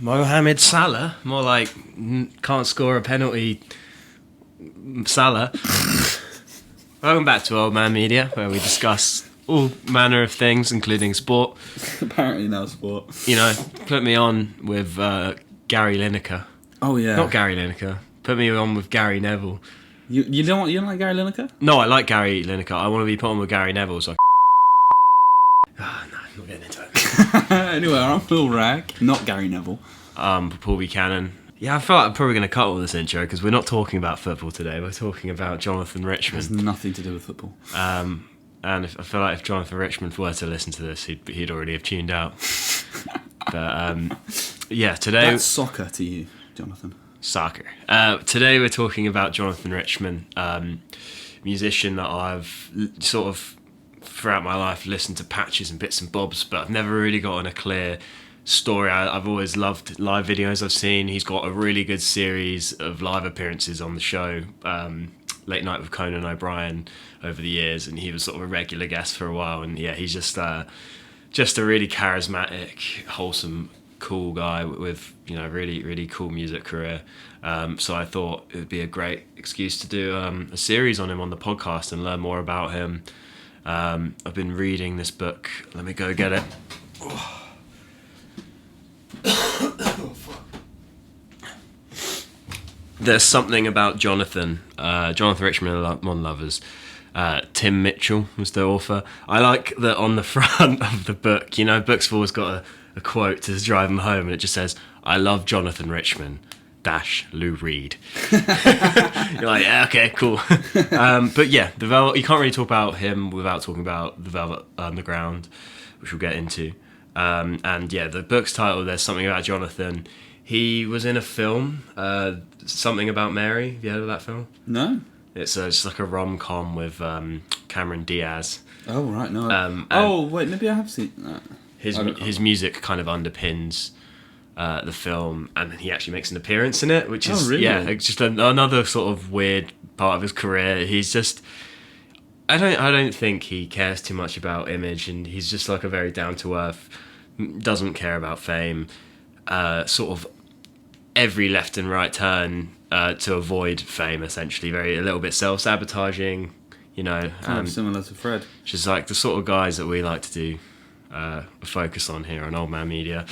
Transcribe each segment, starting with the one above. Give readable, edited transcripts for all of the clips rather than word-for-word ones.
Mohamed Salah, more like can't score a penalty Salah. Welcome back to Old Man Media, where we discuss all manner of things, including sport. Apparently now sport. You know, put me on with Gary Lineker. Oh yeah. Not Gary Lineker. Put me on with Gary Neville. You don't like Gary Lineker? No, I like Gary Lineker. I want to be put on with Gary Neville, so no, I'm not getting into it. Anyway, I'm Phil Ragg, not Gary Neville. Paul Buchanan. Yeah, I feel like I'm probably going to cut all this intro because we're not talking about football today. We're talking about Jonathan Richman. It has nothing to do with football. And I feel like if Jonathan Richman were to listen to this, he'd already have tuned out. But yeah, today... That's soccer to you, Jonathan. Soccer. Today we're talking about Jonathan Richman, musician that I've sort of, throughout my life, listened to patches and bits and bobs, but I've never really gotten a clear story. I've always loved live videos I've seen. He's got a really good series of live appearances on the show, Late Night with Conan O'Brien, over the years, and he was sort of a regular guest for a while. And yeah, he's just a really charismatic, wholesome, cool guy with really, really cool music career. So I thought it would be a great excuse to do a series on him on the podcast and learn more about him. I've been reading this book. Let me go get it. There's something about Jonathan Richman and Modern Lovers. Tim Mitchell was the author. I like that on the front of the book, books have always got a quote to drive them home, and it just says, "I love Jonathan Richman, Lou Reed." You're like, yeah, okay, cool. But yeah, you can't really talk about him without talking about the Velvet Underground, which we'll get into. And yeah, the book's title, there's something about Jonathan. He was in a film, Something About Mary. Have you heard of that film? No. It's just like a rom-com with Cameron Diaz. Oh, right, no. Wait, maybe I have seen that. His music kind of underpins the film, and he actually makes an appearance in it, which is really? It's just another sort of weird part of his career. He's just... I don't think he cares too much about image, and he's just like a very down-to-earth, doesn't care about fame, sort of every left and right turn to avoid fame, essentially. A little bit self-sabotaging, kind of similar to Fred. Which is like the sort of guys that we like to do a focus on here on Old Man Media.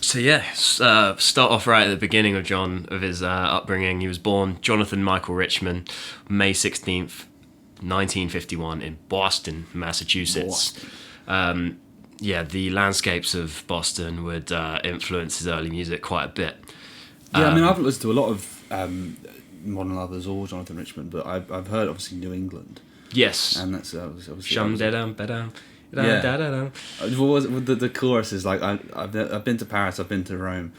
So yeah, start off right at the beginning of his upbringing. He was born Jonathan Michael Richman, May 16th, 1951 in Boston, Massachusetts. The landscapes of Boston would influence his early music quite a bit. Yeah, I mean, I've listened to a lot of Modern Lovers or Jonathan Richman, but I've heard, obviously, New England. Yes. And that's obviously... The chorus is like, I've been to Paris, I've been to Rome,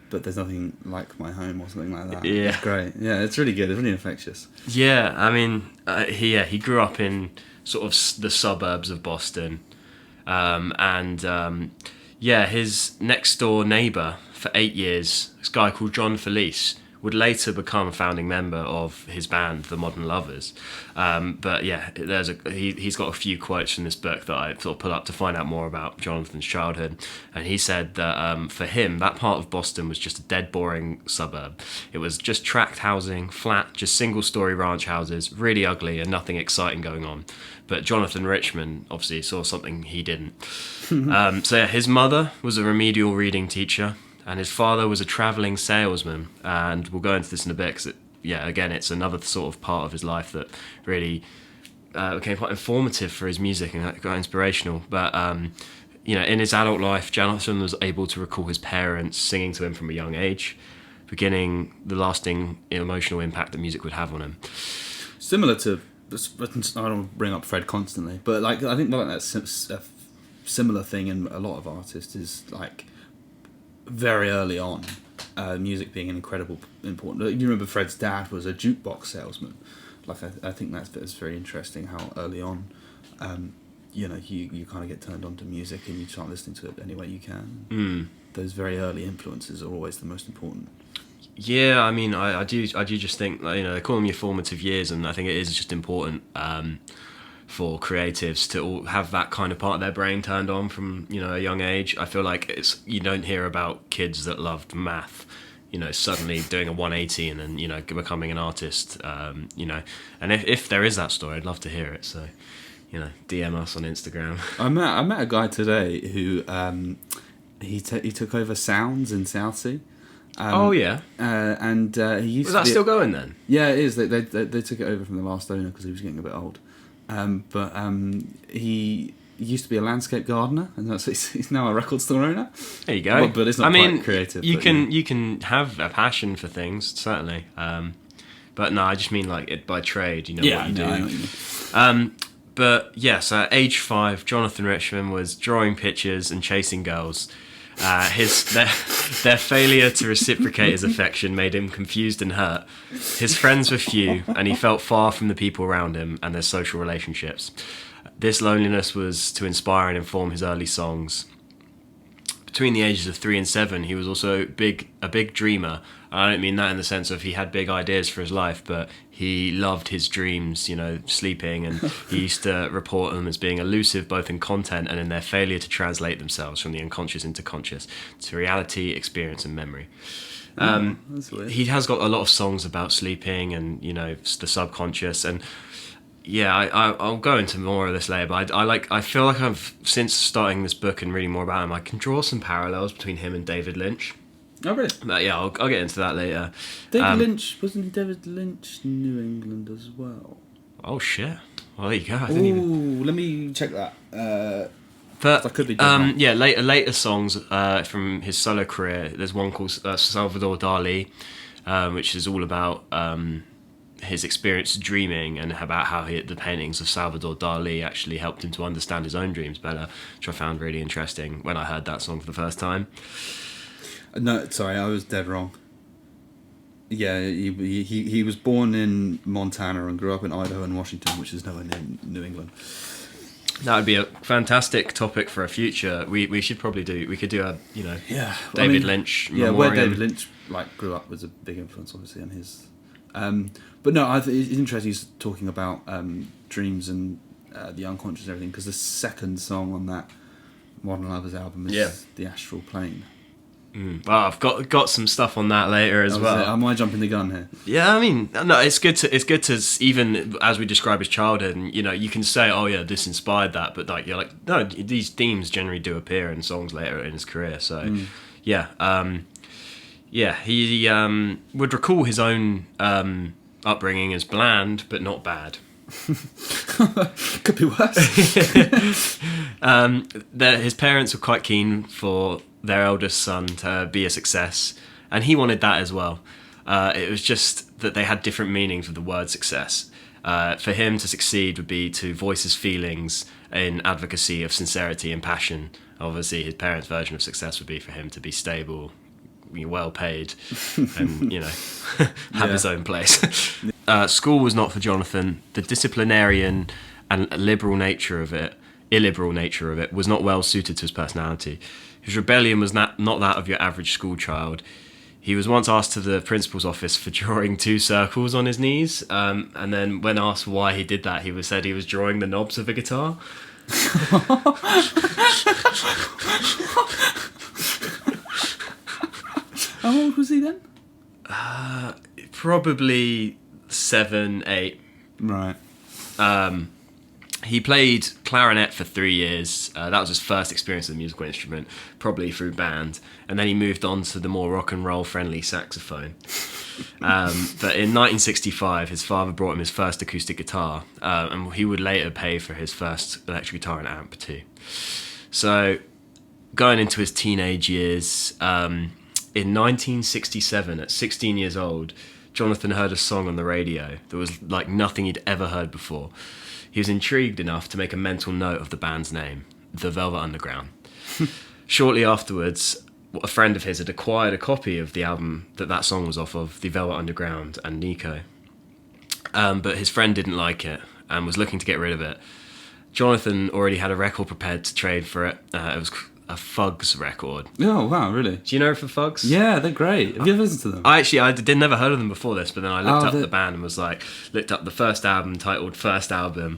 but there's nothing like my home, or something like that. Yeah. It's great. Yeah, it's really good. It's really infectious. Yeah, I mean, he grew up in sort of the suburbs of Boston. His next door neighbour for 8 years, this guy called John Felice, would later become a founding member of his band, the Modern Lovers. He's got a few quotes from this book that I sort of put up to find out more about Jonathan's childhood. And he said that for him, that part of Boston was just a dead boring suburb. It was just tract housing, flat, just single-story ranch houses, really ugly and nothing exciting going on. But Jonathan Richman obviously saw something he didn't. His mother was a remedial reading teacher, and his father was a travelling salesman. And we'll go into this in a bit, because it's another sort of part of his life that really became quite informative for his music and quite inspirational. But in his adult life, Jonathan was able to recall his parents singing to him from a young age, beginning the lasting emotional impact that music would have on him. Similar to... I don't want to bring up Fred constantly, but I think that's a similar thing in a lot of artists is like very early on, music being an incredible important. You remember Fred's dad was a jukebox salesman. I think that's very interesting how early on, you kind of get turned on to music and you start listening to it any way you can. Those very early influences are always the most important. Yeah, I mean, I do just think, they call them your formative years, and I think it is just important for creatives to all have that kind of part of their brain turned on from, you know, a young age. I feel like you don't hear about kids that loved math, you know, suddenly doing a 180 and then, you know, becoming an artist, you know. And if there is that story, I'd love to hear it. So, you know, DM us on Instagram. I met a guy today who he took over Sounds in Southsea. Oh yeah, and he used. Was that still going then? Yeah, it is. They took it over from the last owner because he was getting a bit old. But he used to be a landscape gardener, and he's now a record store owner. There you go. Well, but it's not quite creative. You can have a passion for things, certainly. But no, I just mean like it by trade. You know what you do. I know what you mean. But yes, at age 5, Jonathan Richman was drawing pictures and chasing girls. Their failure to reciprocate his affection made him confused and hurt. His friends were few, and he felt far from the people around him and their social relationships. This loneliness was to inspire and inform his early songs. Between the ages of 3 and 7, he was also a big dreamer. I don't mean that in the sense of he had big ideas for his life, but he loved his dreams, you know, sleeping, and he used to report them as being elusive both in content and in their failure to translate themselves from the unconscious into conscious, to reality, experience, and memory. That's weird. He has got a lot of songs about sleeping and, you know, the subconscious, and yeah, I'll go into more of this later, but I feel like I've, since starting this book and reading more about him, I can draw some parallels between him and David Lynch. Oh, really? But yeah, I'll get into that later. David Lynch, wasn't he David Lynch New England as well? Oh shit! Well, there you go. I didn't even... let me check that. But I could be wrong. yeah, later songs from his solo career. There's one called Salvador Dali, which is all about his experience dreaming and about how the paintings of Salvador Dali actually helped him to understand his own dreams better, which I found really interesting when I heard that song for the first time. No, sorry, I was dead wrong. Yeah, he was born in Montana and grew up in Idaho and Washington, which is nowhere near New England. That would be a fantastic topic for a future. We should probably do. We could do a David Lynch. Yeah, memoriam. where David Lynch grew up was a big influence, obviously, on his. But no, it's interesting he's talking about dreams and the unconscious and everything, because the second song on that Modern Lovers album is The Astral Plane. Well, I've got some stuff on that later as well. Am I jumping the gun here? Yeah, I mean, no, it's good to even as we describe his childhood, and you know, you can say, oh yeah, this inspired that, but like you're like, no, these themes generally do appear in songs later in his career. So, yeah, he would recall his own upbringing as bland but not bad. Could be worse. His parents were quite keen for their eldest son to be a success, and he wanted that as well. It was just that they had different meanings of the word success. For him to succeed would be to voice his feelings in advocacy of sincerity and passion. Obviously, his parents' version of success would be for him to be stable, well paid, and you know, have his own place. School was not for Jonathan. The disciplinarian and illiberal nature of it was not well suited to his personality. His rebellion was not that of your average school child. He was once asked to the principal's office for drawing 2 circles on his knees, and then when asked why he did that, he said he was drawing the knobs of a guitar. How old was he then? Probably 7, 8. Right. He played clarinet for 3 years. That was his first experience with a musical instrument, probably through band. And then he moved on to the more rock and roll friendly saxophone. But in 1965, his father brought him his first acoustic guitar, and he would later pay for his first electric guitar and amp too. So, going into his teenage years, in 1967, at 16 years old, Jonathan heard a song on the radio that was like nothing he'd ever heard before. He was intrigued enough to make a mental note of the band's name, The Velvet Underground. Shortly afterwards, a friend of his had acquired a copy of the album that song was off of, The Velvet Underground and Nico. But his friend didn't like it and was looking to get rid of it. Jonathan already had a record prepared to trade for it. It was a Fugs record. Oh, wow, really? Do you know for Fugs? Yeah, they're great. Have you ever listened to them? I never heard of them before this, but then I looked up the band and looked up the first album titled First Album,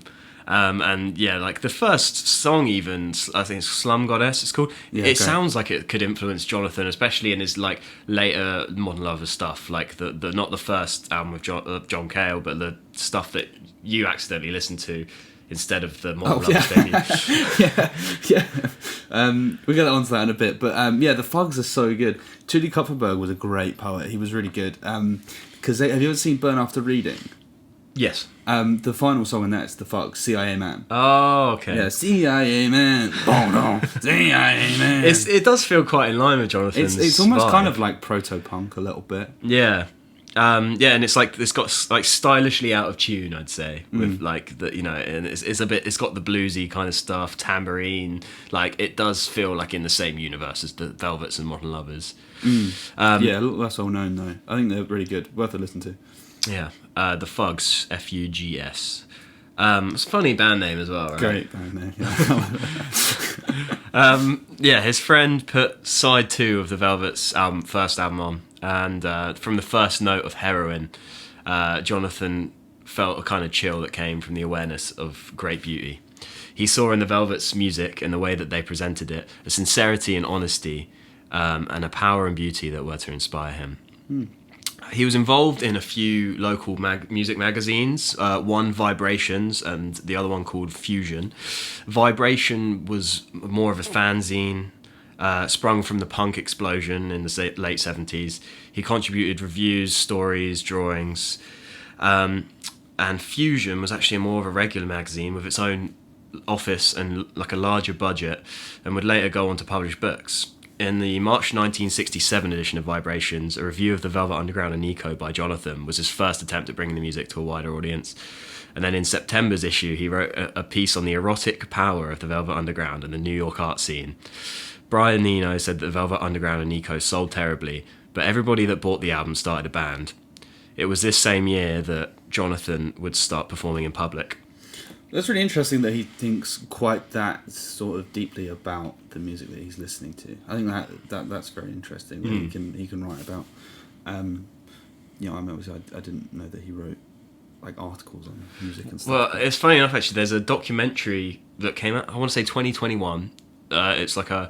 And yeah, like the first song, even I think it's Slum Goddess. It's called. Yeah, it great. sounds like it could influence Jonathan, especially in his like later Modern Lovers stuff, like the not the first album with John Cale, but the stuff that you accidentally listened to instead of the Modern Lovers debut. We'll get onto that in a bit, but the Fugs are so good. Julie Kupferberg was a great poet. He was really good. Because have you ever seen Burn After Reading? Yes. The final song in that's the Fugs, CIA Man. Oh, okay. Yeah, CIA Man. Oh no, CIA Man. It does feel quite in line with Jonathan's. It's almost vibe. kind of like proto-punk a little bit. Yeah. And it's like it's got like stylishly out of tune, I'd say, with like the and it's a bit, it's got the bluesy kind of stuff, tambourine, like it does feel like in the same universe as the Velvets and Modern Lovers. Less well known though. I think they're really good, worth a listen to. Yeah, the Fugs, Fugs. It's a funny band name as well, right? Great band name. Yeah. His friend put side 2 of the Velvets' first album on, and from the first note of Heroin, Jonathan felt a kind of chill that came from the awareness of great beauty. He saw in the Velvets' music and the way that they presented it a sincerity and honesty, and a power and beauty that were to inspire him. He was involved in a few local music magazines, one Vibrations and the other one called Fusion. Vibration was more of a fanzine, sprung from the punk explosion in the late 70s. He contributed reviews, stories, drawings, and Fusion was actually more of a regular magazine with its own office and like a larger budget, and would later go on to publish books. In the March 1967 edition of Vibrations, a review of the Velvet Underground and Nico by Jonathan was his first attempt at bringing the music to a wider audience. And then in September's issue, he wrote a piece on the erotic power of the Velvet Underground and the New York art scene. Brian Eno said that the Velvet Underground and Nico sold terribly, but everybody that bought the album started a band. It was this same year that Jonathan would start performing in public. That's really interesting that he thinks quite that sort of deeply about the music that he's listening to. I think that's very interesting. That he can write about. I didn't know that he wrote like articles on music and stuff. Well, it's funny enough actually. There's a documentary that came out. I want to say 2021. It's like a,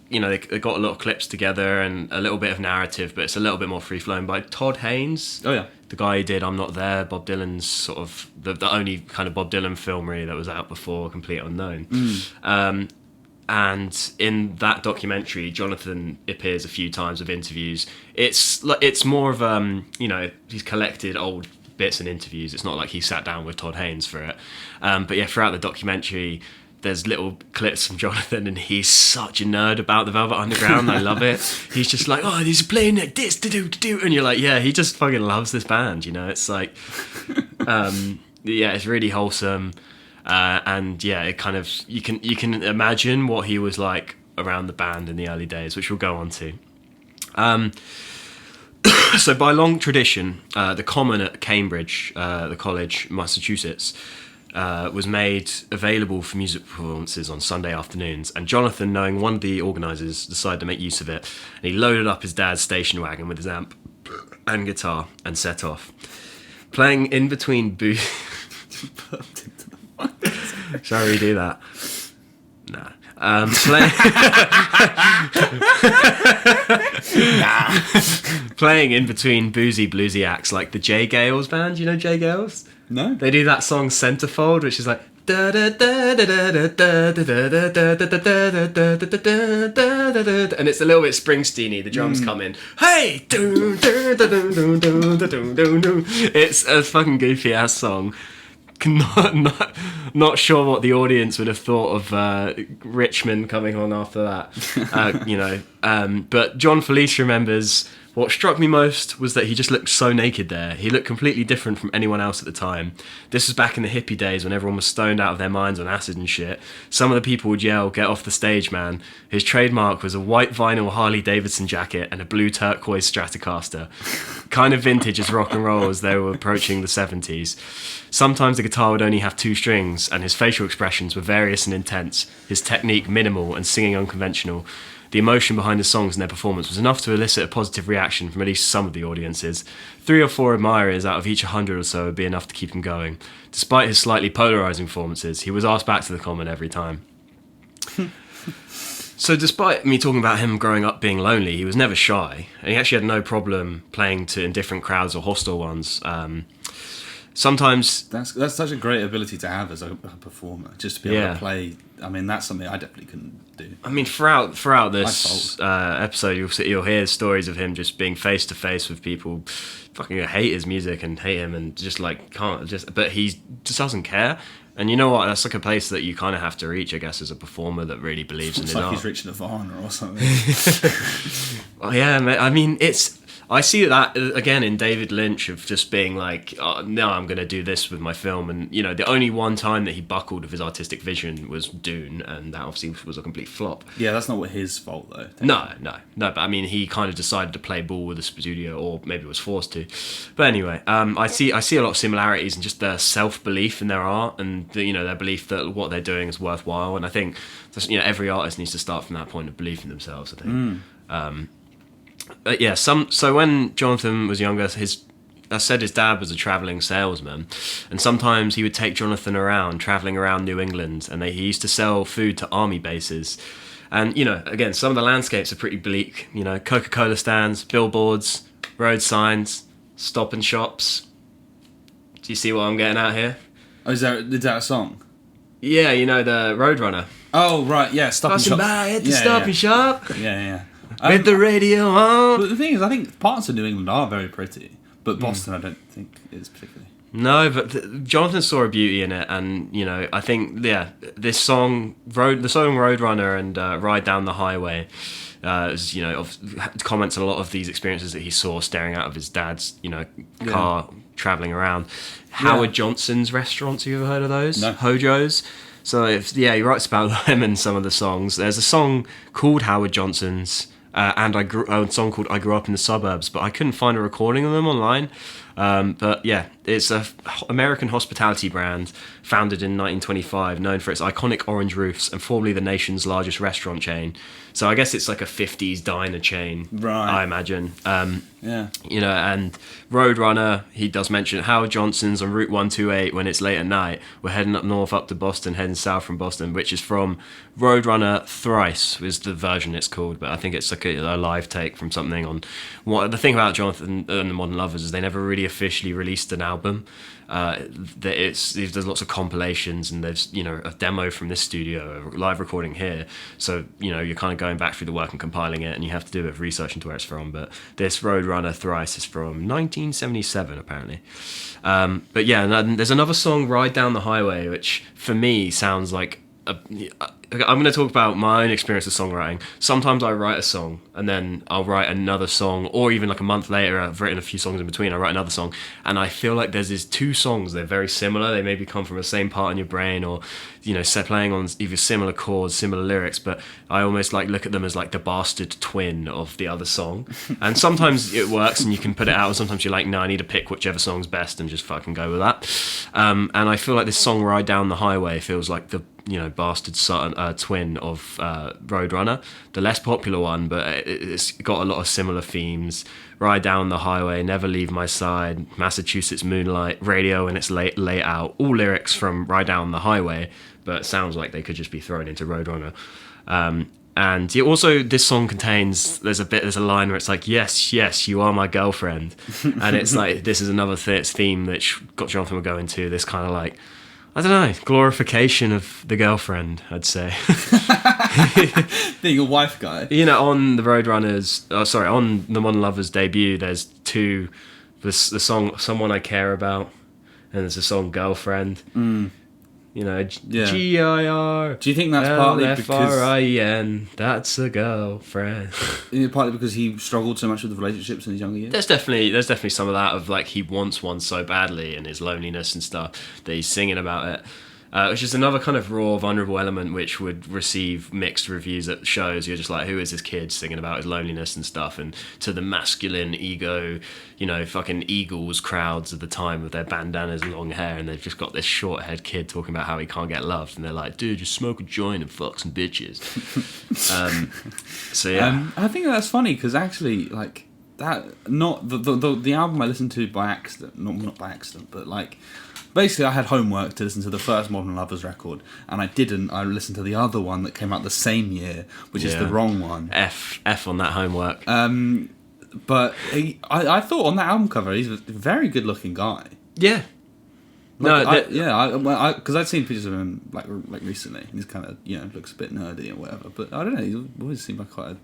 they got a lot of clips together and a little bit of narrative, but it's a little bit more free flowing, by Todd Haynes. Oh yeah. The guy who did I'm Not There, Bob Dylan's sort of the only kind of Bob Dylan film really that was out before Complete Unknown. And in that documentary, Jonathan appears a few times with interviews. It's more of he's collected old bits and interviews. It's not like he sat down with Todd Haynes for it. But yeah, throughout the documentary, there's little clips from Jonathan, and he's such a nerd about the Velvet Underground. I love it. He's just like, oh, he's playing like this, to-do, and you're like, yeah, he just fucking loves this band, It's like, it's really wholesome, and yeah, it kind of you can imagine what he was like around the band in the early days, which we'll go on to. So by long tradition, the Common at Cambridge, the college, Massachusetts, was made available for music performances on Sunday afternoons, and Jonathan, knowing one of the organisers, decided to make use of it, and he loaded up his dad's station wagon with his amp and guitar and set off. Playing in between Shall I redo that? Nah. Playing in between boozy bluesy acts like the Jay Gales band. You know Jay Gales? No. They do that song Centerfold, which is like and it's a little bit Springsteeny. The drums come in, hey, it's a fucking goofy ass song. Not sure what the audience would have thought of Richman coming on after that, but John Felice remembers, what struck me most was that he just looked so naked there. He looked completely different from anyone else at the time. This was back in the hippie days when everyone was stoned out of their minds on acid and shit. Some of the people would yell, "Get off the stage, man." His trademark was a white vinyl Harley Davidson jacket and a blue turquoise Stratocaster. Kind of vintage as rock and roll as they were approaching the 70s. Sometimes the guitar would only have 2 strings, and his facial expressions were various and intense, his technique minimal and singing unconventional. the emotion behind the songs and their performance was enough to elicit a positive reaction from at least some of the audiences. 3 or 4 admirers out of each 100 or so would be enough to keep him going. Despite his slightly polarising performances, he was asked back to the Common every time. So despite me talking about him growing up being lonely, he was never shy, and he actually had no problem playing to indifferent crowds or hostile ones. Sometimes that's such a great ability to have as a performer, just to be able to play. I mean, that's something I definitely couldn't do. I mean, throughout this episode, you'll hear stories of him just being face to face with people, fucking hate his music and hate him, and just like but he just doesn't care. And you know what? That's like a place that you kind of have to reach, I guess, as a performer that really believes in his art. It's like he's reaching Nirvana or something. Oh yeah, I mean, I see that again in David Lynch of just being like, oh, no, I'm going to do this with my film. And, you know, the only one time that he buckled of his artistic vision was Dune, and that obviously was a complete flop. Yeah, that's not his fault, though. No, but I mean, he kind of decided to play ball with the studio, or maybe was forced to. But anyway, I see a lot of similarities in just their self-belief in their art, and their belief that what they're doing is worthwhile. And I think every artist needs to start from that point of belief in themselves, I think. But yeah, so when Jonathan was younger, his dad was a travelling salesman, and sometimes he would take Jonathan around, travelling around New England, and he used to sell food to army bases. And, again, some of the landscapes are pretty bleak, Coca-Cola stands, billboards, road signs, stop and shops. Do you see what I'm getting at here? Oh, is that a song? Yeah, the Roadrunner. Oh, right, yeah, stop and shop. By at the stop and shop. Yeah. With the radio on. But the thing is, I think parts of New England are very pretty, but Boston I don't think is particularly. No, but Jonathan saw a beauty in it, and I think this song, the song Roadrunner and Ride Down the Highway, comments on a lot of these experiences that he saw staring out of his dad's car traveling around. Howard Johnson's restaurants. Have you ever heard of those? No. Hojo's. So he writes about them in some of the songs. There's a song called Howard Johnson's. And a song called I Grew Up in the Suburbs, but I couldn't find a recording of them online. But yeah, it's a American hospitality brand founded in 1925, known for its iconic orange roofs and formerly the nation's largest restaurant chain. So I guess it's like a 50s diner chain, right? I imagine. Yeah. And Roadrunner, he does mention Howard Johnson's on Route 128 when it's late at night. We're heading up north up to Boston, heading south from Boston, which is from Roadrunner Thrice, is the version it's called. But I think it's like a live take from something on... The thing about Jonathan and the Modern Lovers is they never really officially released an album. There's lots of compilations, and there's a demo from this studio, a live recording here, so you're kind of going back through the work and compiling it, and you have to do a bit of research into where it's from. But this Roadrunner Thrice is from 1977 apparently. But yeah, and there's another song, Ride Down the Highway, which for me sounds like I'm going to talk about my own experience with songwriting. Sometimes I write a song and then I'll write another song, or even like a month later I've written a few songs in between, I write another song, and I feel like there's these two songs, they're very similar, they maybe come from the same part in your brain, or playing on either similar chords, similar lyrics, but I almost like look at them as like the bastard twin of the other song. And sometimes it works and you can put it out, and sometimes you're like, no, I need to pick whichever song's best and just fucking go with that. And I feel like this song Ride Down the Highway feels like the bastard twin of Roadrunner, the less popular one, but it's got a lot of similar themes. Ride Down the Highway, Never Leave My Side, Massachusetts Moonlight, Radio and its layout, all lyrics from Ride Down the Highway, but it sounds like they could just be thrown into Roadrunner. And also this song contains, there's a line where it's like, yes, you are my girlfriend. And it's like, this is another theme that Jonathan would go into, this kind of like, I don't know, glorification of the girlfriend, I'd say. Being a wife guy. On the Roadrunners, on the Modern Lovers debut, there's two, the song Someone I Care About, and there's the song Girlfriend. G-I-R. Do you think that's partly because... F-R-I-N, that's a girlfriend. Partly because he struggled so much with the relationships in his younger years? There's definitely some of that, of like he wants one so badly and his loneliness and stuff, that he's singing about it. Which is another kind of raw, vulnerable element which would receive mixed reviews at shows. You're just like, who is this kid singing about his loneliness and stuff? And to the masculine ego, fucking Eagles crowds of the time with their bandanas and long hair, and they've just got this short-haired kid talking about how he can't get loved, and they're like, dude, just smoke a joint and fuck some bitches. So yeah. I think that's funny because actually, like, that, not the album I listened to by accident, not by accident, but like, basically I had homework to listen to the first Modern Lovers record, and I didn't. I listened to the other one that came out the same year, which is the wrong one. F on that homework. But I thought on that album cover he's a very good looking guy. Yeah. Because I'd seen pictures of him like recently, and he's kind of looks a bit nerdy or whatever. But I don't know, he always seemed like quite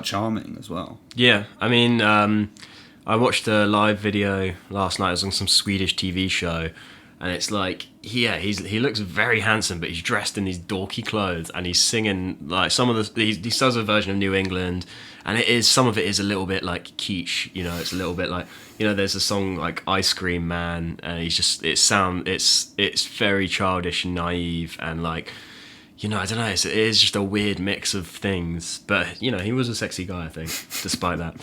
charming as well. Yeah, I mean, I watched a live video last night. It was on some Swedish TV show, and it's like, he looks very handsome, but he's dressed in these dorky clothes, and he's singing like he does a version of New England, and some of it is a little bit like kitsch. It's a little bit like, there's a song like Ice Cream Man, and it's very childish and naive, and like, I don't know, it is just a weird mix of things, but he was a sexy guy, I think, despite that.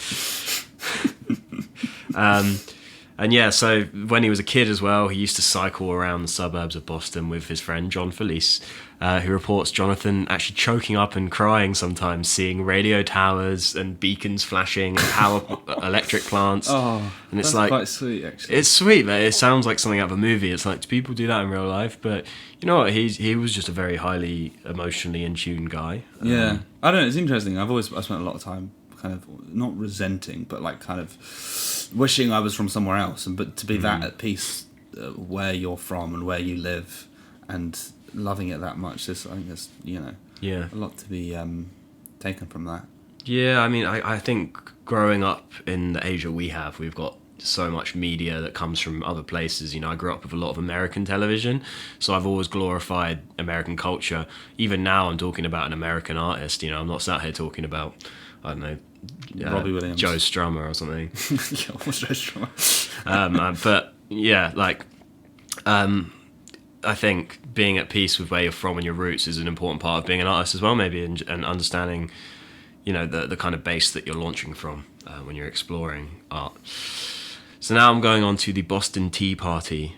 And yeah, so when he was a kid as well, he used to cycle around the suburbs of Boston with his friend John Felice, who reports Jonathan actually choking up and crying sometimes, seeing radio towers and beacons flashing and power electric plants. Oh, and it's that's like, quite sweet, actually. It's sweet, but it sounds like something out of a movie. It's like, do people do that in real life? But you know what? He was just a very highly emotionally in tune guy. Yeah, I don't know. It's interesting. I spent a lot of time kind of not resenting, but like kind of wishing I was from somewhere else, but to be that at peace where you're from and where you live, and loving it that much. I think there's a lot to be taken from that. Yeah, I mean, I think growing up in the age that we have, we've got so much media that comes from other places. I grew up with a lot of American television, so I've always glorified American culture. Even now I'm talking about an American artist, I'm not sat here talking about, I don't know, Robbie Williams, Joe Strummer or something. Yeah, what's Joe Strummer? But yeah, like, I think being at peace with where you're from and your roots is an important part of being an artist as well, maybe, and understanding, the kind of base that you're launching from when you're exploring art. So now I'm going on to the Boston Tea Party,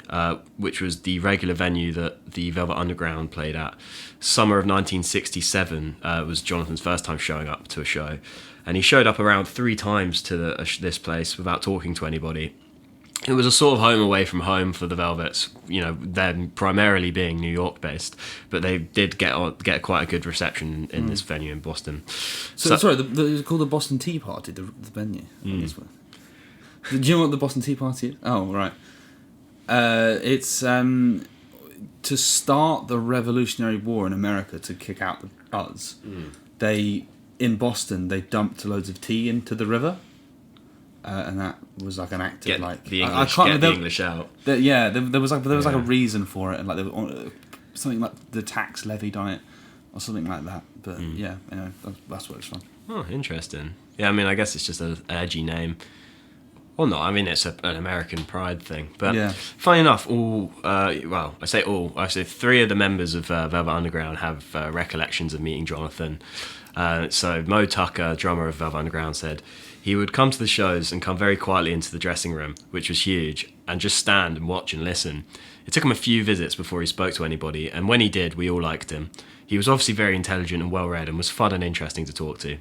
which was the regular venue that the Velvet Underground played at. Summer of 1967 was Jonathan's first time showing up to a show, and he showed up around 3 times to this place without talking to anybody. It was a sort of home away from home for the Velvets, them primarily being New York based, but they did get quite a good reception in this venue in Boston. So sorry, it's called the Boston Tea Party, the venue. Do you know what the Boston Tea Party is? Oh, right. It's to start the Revolutionary War in America, to kick out the Bloods. In Boston, they dumped loads of tea into the river. And that was like an act of like the English out. There was like a reason for it, and like there was something like the tax levied on it or something like that. But that's what it's from. Oh, interesting. Yeah, I mean, I guess it's just an edgy name. Well, no, I mean, it's an American pride thing. But funny enough, I say 3 of the members of Velvet Underground have recollections of meeting Jonathan. So Mo Tucker, drummer of Velvet Underground, said he would come to the shows and come very quietly into the dressing room, which was huge, and just stand and watch and listen. It took him a few visits before he spoke to anybody, and when he did, we all liked him. He was obviously very intelligent and well-read and was fun and interesting to talk to.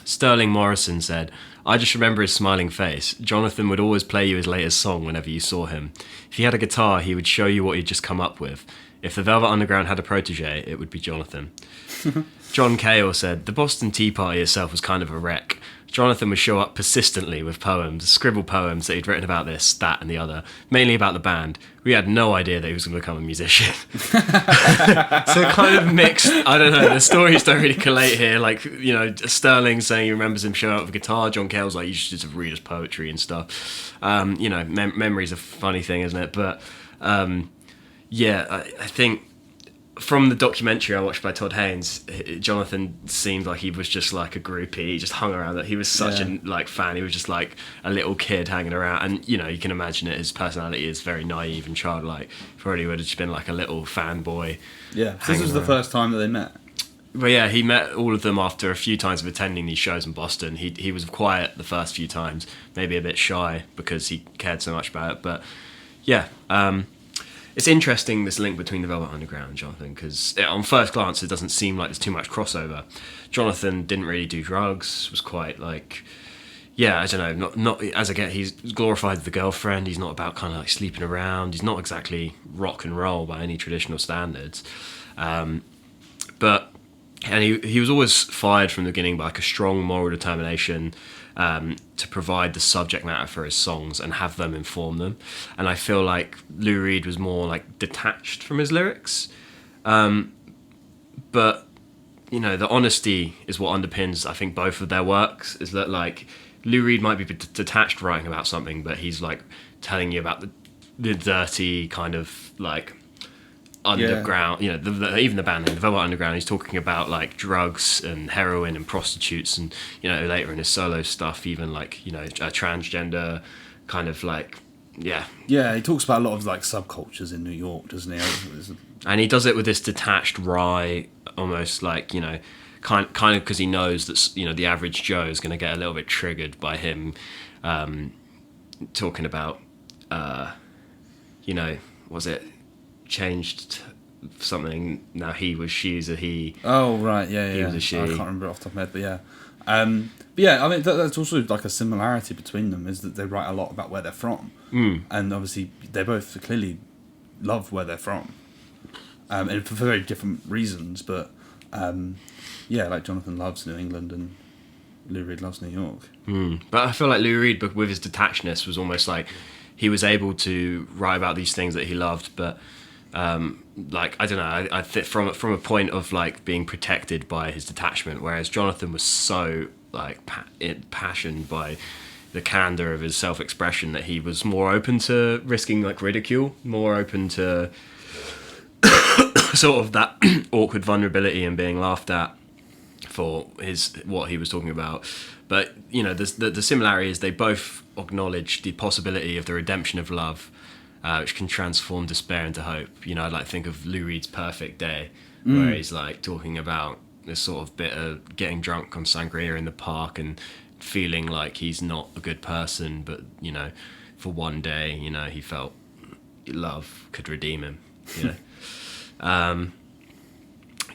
Sterling Morrison said, I just remember his smiling face. Jonathan would always play you his latest song whenever you saw him. If he had a guitar, he would show you what he'd just come up with. If the Velvet Underground had a protege, it would be Jonathan. John Cale said, the Boston Tea Party itself was kind of a wreck. Jonathan would show up persistently with poems, scribbled poems that he'd written about this, that and the other, mainly about the band. We had no idea that he was going to become a musician. So kind of mixed, I don't know, the stories don't really collate here. Like, Sterling saying he remembers him showing up with a guitar. John Cale's like, you should just read his poetry and stuff. Memory's a funny thing, isn't it? But, I think from the documentary I watched by Todd Haynes, Jonathan seemed like he was just like a groupie. He just hung around. He was such a like fan. He was just like a little kid hanging around. And you know, you can imagine it. His personality is very naive and childlike. Probably would have just been like a little fanboy. Yeah. So this was the first time that they met. But yeah, he met all of them after a few times of attending these shows in Boston. He was quiet the first few times, maybe a bit shy because he cared so much about it. But yeah. It's interesting, this link between the Velvet Underground and Jonathan, because on first glance it doesn't seem like there's too much crossover. Jonathan didn't really do drugs, was quite like, yeah, I don't know, not as I get, he's glorified the girlfriend, he's not about kind of like sleeping around, he's not exactly rock and roll by any traditional standards. But he was always fired from the beginning by like a strong moral determination to provide the subject matter for his songs and have them inform them. And I feel like Lou Reed was more like detached from his lyrics. But, you know, the honesty is what underpins, I think, both of their works, is that like Lou Reed might be detached writing about something, but he's like telling you about the dirty kind of like underground, you know, even the band name, the Velvet Underground, he's talking about like drugs and heroin and prostitutes, and you know, later in his solo stuff, even like, you know, a transgender kind of like, yeah, he talks about a lot of like subcultures in New York, doesn't he? And he does it with this detached, wry, almost like, you know, kind of because he knows that, you know, the average Joe is going to get a little bit triggered by him talking about, you know, was it changed something, now he was, she's a he. Oh right, yeah. He was a she. I can't remember it off the top of my head, but yeah. But yeah, I mean that's also like a similarity between them, is that they write a lot about where they're from, and obviously they both clearly love where they're from, and for very different reasons. But yeah, like Jonathan loves New England and Lou Reed loves New York. But I feel like Lou Reed, with his detachedness, was almost like he was able to write about these things that he loved, but like, I don't know, I think from a point of like being protected by his detachment, whereas Jonathan was so like impassioned by the candor of his self-expression that he was more open to risking like ridicule, more open to sort of that awkward vulnerability and being laughed at for what he was talking about. But you know, the similarity is they both acknowledge the possibility of the redemption of love, which can transform despair into hope. You know, I'd like to think of Lou Reed's Perfect Day, where he's like talking about this sort of bit of getting drunk on sangria in the park and feeling like he's not a good person, but you know, for one day, you know, he felt love could redeem him. You know.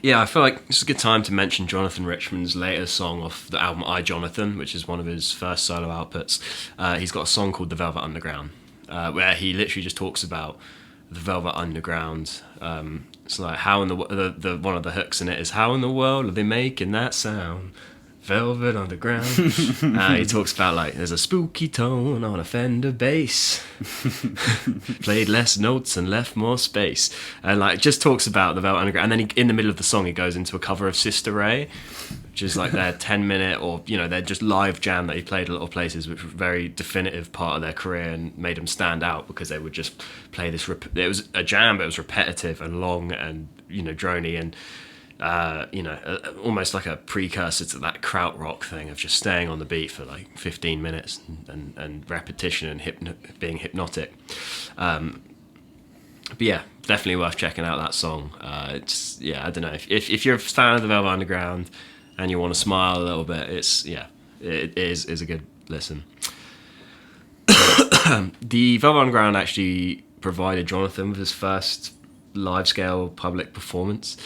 Yeah, I feel like it's a good time to mention Jonathan Richman's latest song off the album I, Jonathan, which is one of his first solo outputs. He's got a song called The Velvet Underground, where he literally just talks about the Velvet Underground. It's like, how in the one of the hooks in it is, how in the world are they making that sound? Velvet Underground. He talks about like, there's a spooky tone on a Fender bass. Played less notes and left more space. And like, just talks about the Velvet Underground. And then in the middle of the song, he goes into a cover of Sister Ray, which is like their 10-minute, or you know, their just live jam that he played a lot of places, which was a very definitive part of their career and made them stand out, because they would just play this. It was a jam, but it was repetitive and long and, you know, drony and. You know, almost like a precursor to that krautrock thing of just staying on the beat for like 15 minutes and repetition and being hypnotic. But yeah, definitely worth checking out that song. It's, yeah, I don't know, if you're a fan of the Velvet Underground and you want to smile a little bit, it is a good listen. The Velvet Underground actually provided Jonathan with his first live-scale public performance.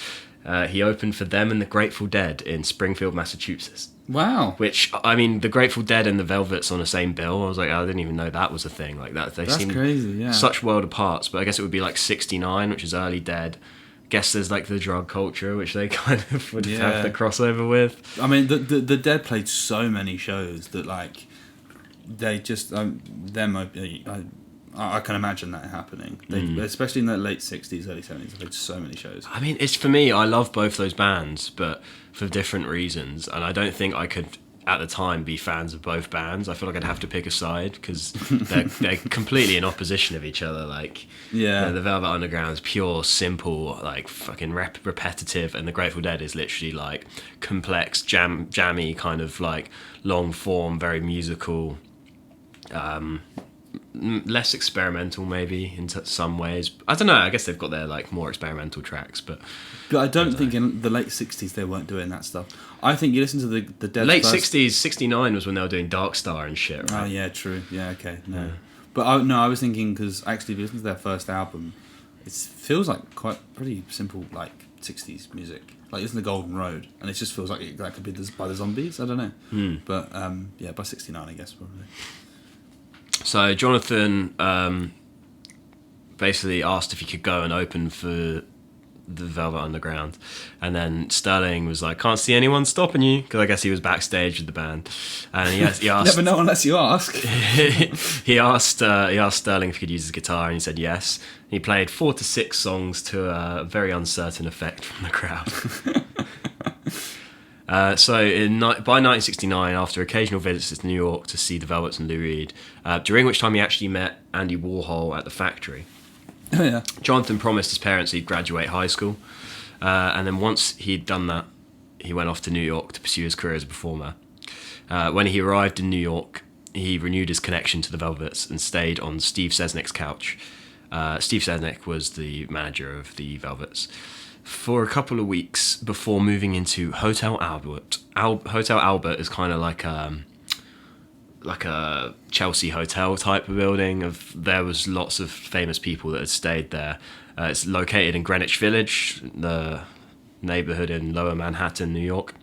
He opened for them and the Grateful Dead in Springfield, Massachusetts. Wow. Which, I mean, the Grateful Dead and the Velvets on the same bill. I was like, I didn't even know that was a thing. Like that, That's crazy, yeah. Such world apart. But I guess it would be like 69, which is early Dead. Guess there's like the drug culture, which they kind of would have the crossover with. I mean, the Dead played so many shows that like they just I can imagine that happening. Especially in the late 60s, early 70s, they played so many shows. I mean, it's, for me, I love both those bands, but for different reasons. And I don't think I could at the time be fans of both bands. I feel like I'd have to pick a side because they're completely in opposition of each other. Like, the Velvet Underground's pure, simple, like fucking repetitive, and the Grateful Dead is literally like complex, jammy, kind of like long form, very musical. Less experimental maybe in some ways. I don't know, I guess they've got their like more experimental tracks, but I don't think in the late 60s they weren't doing that stuff. I think you listen to the Dead late 60s, 69 was when they were doing Dark Star and shit, right? Oh yeah, true. Yeah, okay. No. But I was thinking, because actually if you listen to their first album, it feels like quite pretty simple, like 60s music. Like listen to Golden Road and it just feels like that could be by the Zombies. I don't know. But by 69 I guess probably. So Jonathan basically asked if he could go and open for the Velvet Underground, and then Sterling was like, "Can't see anyone stopping you," because I guess he was backstage with the band, and he asked. Never know unless you ask. he asked Sterling if he could use his guitar, and he said yes. He played 4 to 6 songs to a very uncertain effect from the crowd. By 1969, after occasional visits to New York to see the Velvets and Lou Reed, during which time he actually met Andy Warhol at the factory. Oh yeah. Jonathan promised his parents he'd graduate high school, and then once he'd done that, he went off to New York to pursue his career as a performer. When he arrived in New York, he renewed his connection to the Velvets and stayed on Steve Sesnick's couch. Steve Sesnick was the manager of the Velvets for a couple of weeks before moving into Hotel Albert. Hotel Albert is kind of like a Chelsea hotel type of building. There was lots of famous people that had stayed there. It's located in Greenwich Village, the neighborhood in Lower Manhattan, New York.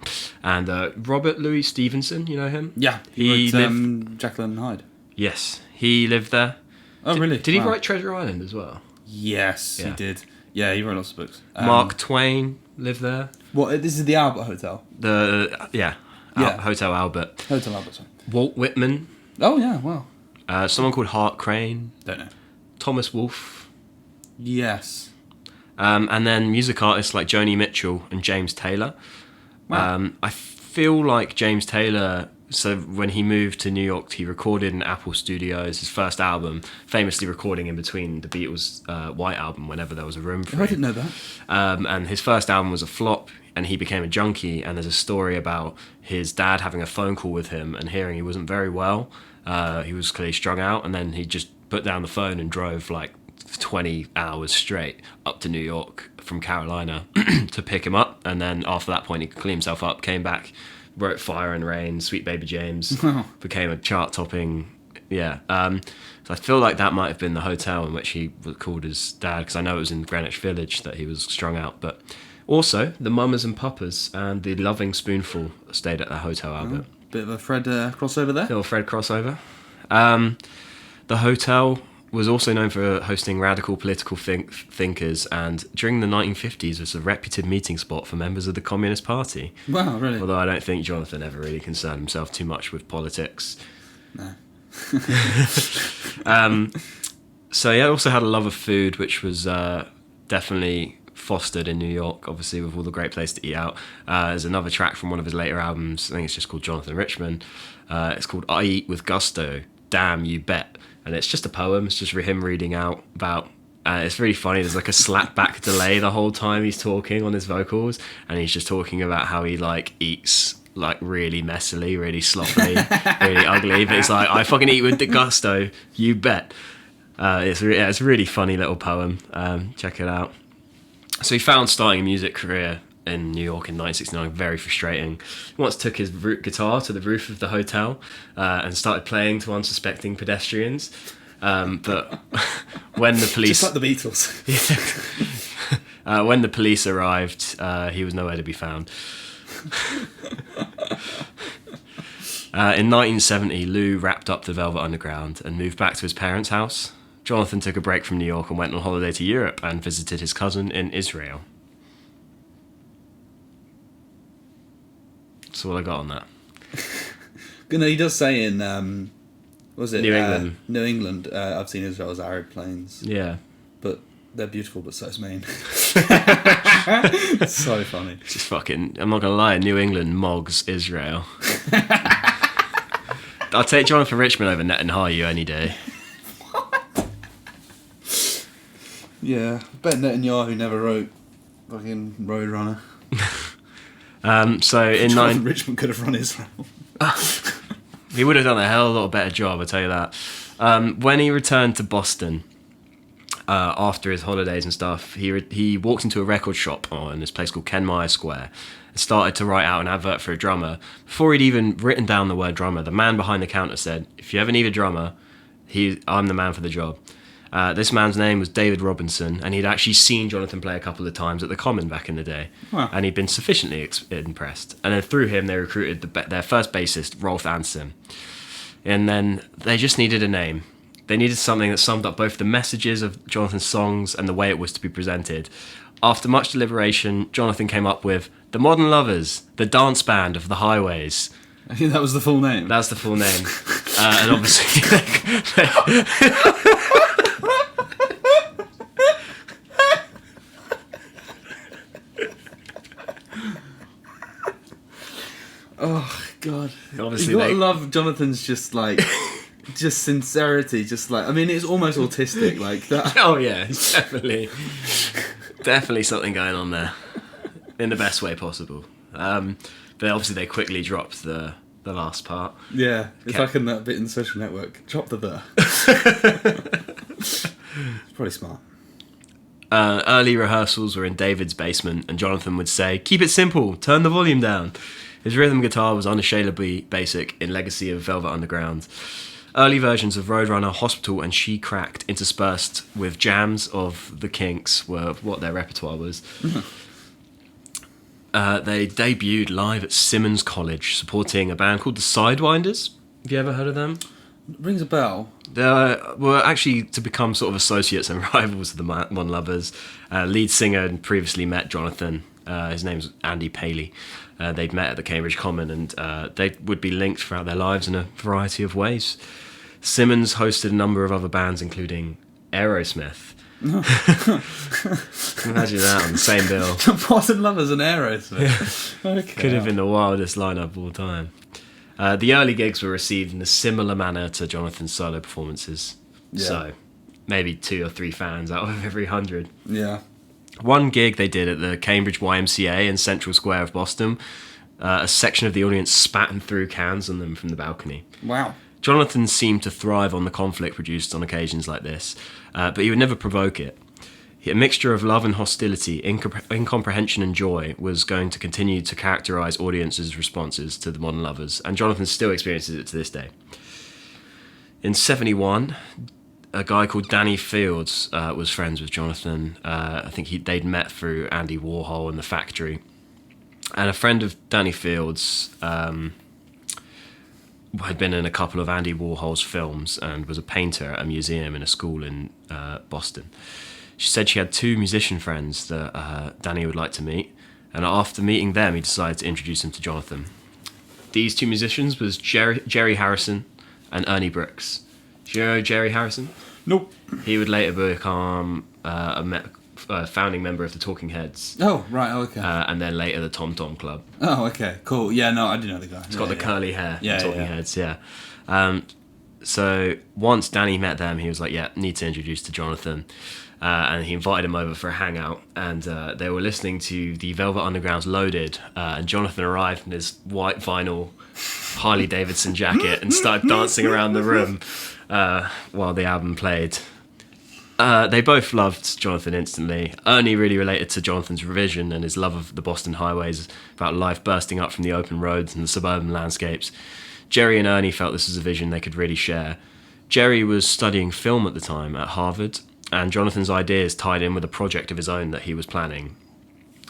And Robert Louis Stevenson, you know him? Yeah, he lived Jekyll and Hyde. Yes, he lived there. Oh, really? Did he write Treasure Island as well? Yes, he did. Yeah, he wrote lots of books. Mark Twain lived there. What? This is the Albert Hotel? Hotel Albert. Hotel Albert, sorry. Walt Whitman. Oh, yeah, wow. Someone called Hart Crane. Don't know. Thomas Wolfe. Yes. And then music artists like Joni Mitchell and James Taylor. Wow. I feel like James Taylor... So when he moved to New York, he recorded in Apple Studios, his first album, famously recording in between the Beatles' White Album whenever there was a room for I didn't know that. And his first album was a flop, and he became a junkie, and there's a story about his dad having a phone call with him and hearing he wasn't very well. He was clearly strung out, and then he just put down the phone and drove like 20 hours straight up to New York from Carolina to pick him up, and then after that point he could clean himself up, came back, wrote Fire and Rain, Sweet Baby James, became a chart-topping, So I feel like that might have been the hotel in which he called his dad, because I know it was in Greenwich Village that he was strung out. But also, the Mamas and Papas and the Loving Spoonful stayed at the Hotel Albert. Bit of a Fred crossover there. Little Fred crossover. The hotel was also known for hosting radical political thinkers, and during the 1950s was a reputed meeting spot for members of the Communist Party. Wow, really? Although I don't think Jonathan ever really concerned himself too much with politics. No. So he also had a love of food, which was definitely fostered in New York, obviously, with all the great places to eat out. There's another track from one of his later albums, I think it's just called Jonathan Richman. It's called I Eat With Gusto, Damn You Bet. And it's just a poem. It's just him reading out about... it's really funny. There's like a slap-back delay the whole time he's talking on his vocals. And he's just talking about how he like eats like really messily, really sloppily, really ugly. But it's like, I fucking eat with gusto, you bet. It's a really funny little poem. Check it out. So he found starting a music career in New York in 1969 very frustrating. He once took his guitar to the roof of the hotel and started playing to unsuspecting pedestrians. But when the police... Just like the Beatles. When the police arrived, he was nowhere to be found. In 1970, Lou wrapped up the Velvet Underground and moved back to his parents' house. Jonathan took a break from New York and went on holiday to Europe and visited his cousin in Israel. That's all I got on that. No, he does say in New England. New England, I've seen Israel as arid plains. Yeah. But they're beautiful, but so is Maine. It's so funny. It's just fucking, I'm not gonna lie, New England mogs Israel. I'll take Jonathan Richman over Netanyahu any day. Yeah, I bet Netanyahu never wrote fucking Roadrunner. So in Jonathan Richman could have run Israel. he would have done a hell of a lot better job, I tell you that. When he returned to Boston after his holidays and stuff, he walked into a record shop in this place called Ken Meyer Square and started to write out an advert for a drummer. Before he'd even written down the word drummer, the man behind the counter said, "If you ever need a drummer, I'm the man for the job." This man's name was David Robinson, and he'd actually seen Jonathan play a couple of times at the Common back in the day. Wow. And he'd been sufficiently impressed. And then through him, they recruited their first bassist, Rolf Anson. And then they just needed a name. They needed something that summed up both the messages of Jonathan's songs and the way it was to be presented. After much deliberation, Jonathan came up with The Modern Lovers, the dance band of the highways. I think that was the full name. That's the full name. And obviously... Oh God! Obviously You gotta love Jonathan's just sincerity. I mean, it's almost autistic like that. Oh yeah, definitely something going on there, in the best way possible. But obviously they quickly dropped the last part. Yeah, it's like in that bit in Social Network. Drop the. It's probably smart. Early rehearsals were in David's basement, and Jonathan would say, "Keep it simple, turn the volume down." His rhythm guitar was unashamedly basic in legacy of Velvet Underground. Early versions of Roadrunner, Hospital, and She Cracked, interspersed with jams of the Kinks, were what their repertoire was. They debuted live at Simmons College, supporting a band called the Sidewinders. Have you ever heard of them? Rings a bell. They were actually to become sort of associates and rivals of the Modern Lovers. Lead singer had previously met Jonathan. His name's Andy Paley. They'd met at the Cambridge Common, and they would be linked throughout their lives in a variety of ways. Simmons hosted a number of other bands, including Aerosmith. Imagine that on the same bill. Modern Lovers and Aerosmith. Yeah. Okay. Could have been the wildest lineup of all time. The early gigs were received in a similar manner to Jonathan's solo performances. Yeah. So maybe 2 or 3 fans out of every 100. Yeah. One gig they did at the Cambridge YMCA in Central Square of Boston, a section of the audience spat and threw cans on them from the balcony. Wow. Jonathan seemed to thrive on the conflict produced on occasions like this, but he would never provoke it. A mixture of love and hostility, incomprehension and joy was going to continue to characterise audiences' responses to the Modern Lovers, and Jonathan still experiences it to this day. In 1971, a guy called Danny Fields was friends with Jonathan. I think they'd met through Andy Warhol and The Factory. And a friend of Danny Fields had been in a couple of Andy Warhol's films and was a painter at a museum in a school in Boston. She said she had 2 musician friends that Danny would like to meet, and after meeting them, he decided to introduce him to Jonathan. These 2 musicians was Jerry Harrison and Ernie Brooks. Do you know Jerry Harrison? Nope. He would later become a founding member of the Talking Heads. Oh, right, okay. And then later the Tom Tom Club. Oh, okay, cool. Yeah, no, I do know the guy. He's got the curly hair. Yeah, Talking Heads, yeah. So once Danny met them, he was like, yeah, need to introduce to Jonathan. And he invited him over for a hangout, and they were listening to the Velvet Underground's Loaded, and Jonathan arrived in his white vinyl Harley Davidson jacket and started dancing around the room while the album played. They both loved Jonathan instantly. Ernie really related to Jonathan's revision and his love of the Boston highways, about life bursting up from the open roads and the suburban landscapes. Jerry and Ernie felt this was a vision they could really share. Jerry was studying film at the time at Harvard, and Jonathan's ideas tied in with a project of his own that he was planning.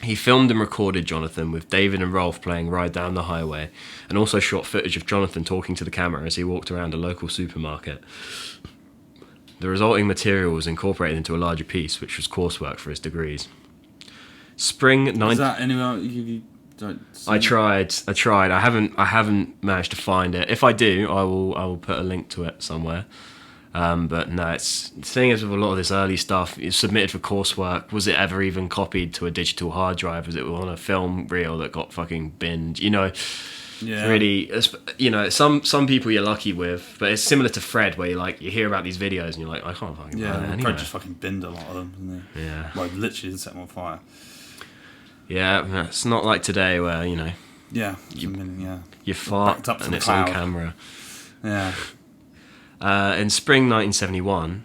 He filmed and recorded Jonathan with David and Rolf playing Ride Down the Highway, and also shot footage of Jonathan talking to the camera as he walked around a local supermarket. The resulting material was incorporated into a larger piece, which was coursework for his degrees. Spring 19... Is that anywhere you don't see? I tried. I haven't managed to find it. If I do, I will put a link to it somewhere. But no, the thing is with a lot of this early stuff, it's submitted for coursework. Was it ever even copied to a digital hard drive? Was it on a film reel that got fucking binned? You know, Yeah. It's really, some people you're lucky with, but it's similar to Fred, where you hear about these videos and you're like, I can't fucking Yeah, find it Fred anyway. just fucking binned a lot of them, didn't he? Yeah. Like, literally set them on fire. Yeah, it's not like today where, Yeah. you fart Backed up to and the it's cloud. on camera. Yeah. In spring 1971,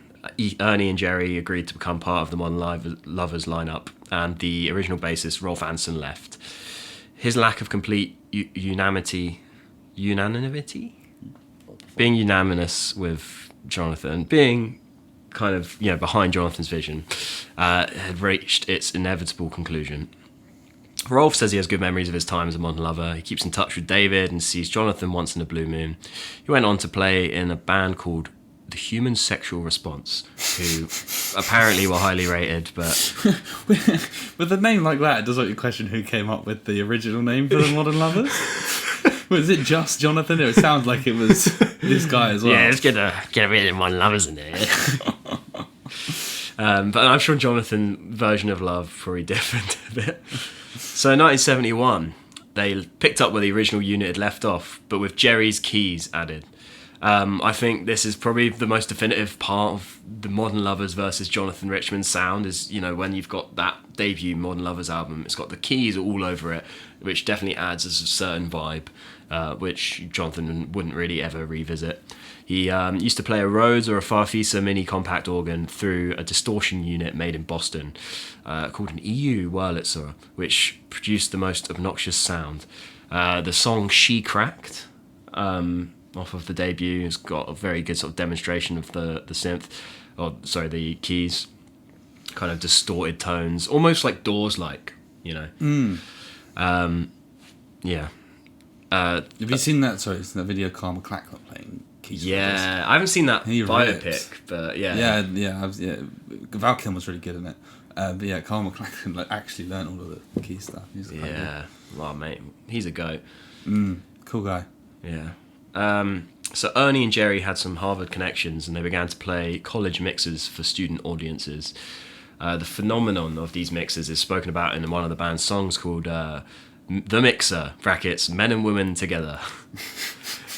Ernie and Jerry agreed to become part of the Modern Lovers lineup, and the original bassist Rolf Anson left. His lack of complete unanimity, being unanimous with Jonathan, being kind of behind Jonathan's vision, had reached its inevitable conclusion. Rolf says he has good memories of his time as a Modern Lover. He keeps in touch with David and sees Jonathan once in a blue moon. He went on to play in a band called The Human Sexual Response, who apparently were highly rated, but... With a name like that, it does make you question who came up with the original name for the Modern Lovers. Was it just Jonathan? It sounds like it was this guy as well. Yeah, let's get a bit of Modern Lovers in there. But I'm sure Jonathan's version of love probably differed a bit. So in 1971, they picked up where the original unit had left off, but with Jerry's keys added. I think this is probably the most definitive part of the Modern Lovers versus Jonathan Richman sound is, when you've got that debut Modern Lovers album, it's got the keys all over it, which definitely adds a certain vibe, which Jonathan wouldn't really ever revisit. He used to play a Rhodes or a Farfisa mini compact organ through a distortion unit made in Boston called an EU Wurlitzer, which produced the most obnoxious sound. The song She Cracked, off of the debut, has got a very good sort of demonstration of the synth, the keys, kind of distorted tones, almost like Doors-like, Yeah. Have you seen that? Sorry, it's that video Carl McLachlan playing keys. Yeah, I haven't seen that biopic, rips. but yeah. Val Kilmer's really good in it. But yeah, Carl McLachlan actually learned all of the key stuff. He's well, mate, he's a goat. Cool guy. Yeah. So Ernie and Jerry had some Harvard connections, and they began to play college mixes for student audiences. The phenomenon of these mixes is spoken about in one of the band's songs called The Mixer, brackets, Men and Women Together.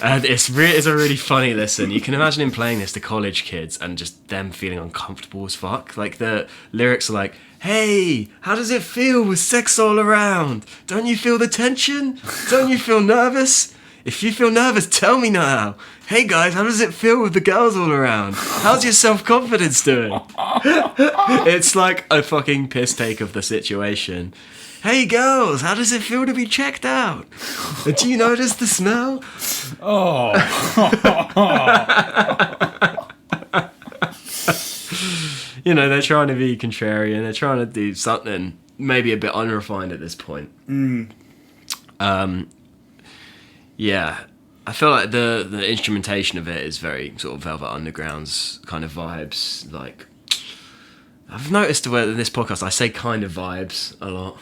And it's a really funny listen. You can imagine him playing this to college kids and just them feeling uncomfortable as fuck. Like, the lyrics are like, hey, how does it feel with sex all around? Don't you feel the tension? Don't you feel nervous? If you feel nervous, tell me now. Hey guys, how does it feel with the girls all around? How's your self-confidence doing? It's like a fucking piss take of the situation. Hey girls, how does it feel to be checked out? Do you notice the smell? Oh. They're trying to be contrarian. They're trying to do something maybe a bit unrefined at this point. Yeah, I feel like the instrumentation of it is very sort of Velvet Underground's kind of vibes. Like, I've noticed in this podcast I say kind of vibes a lot.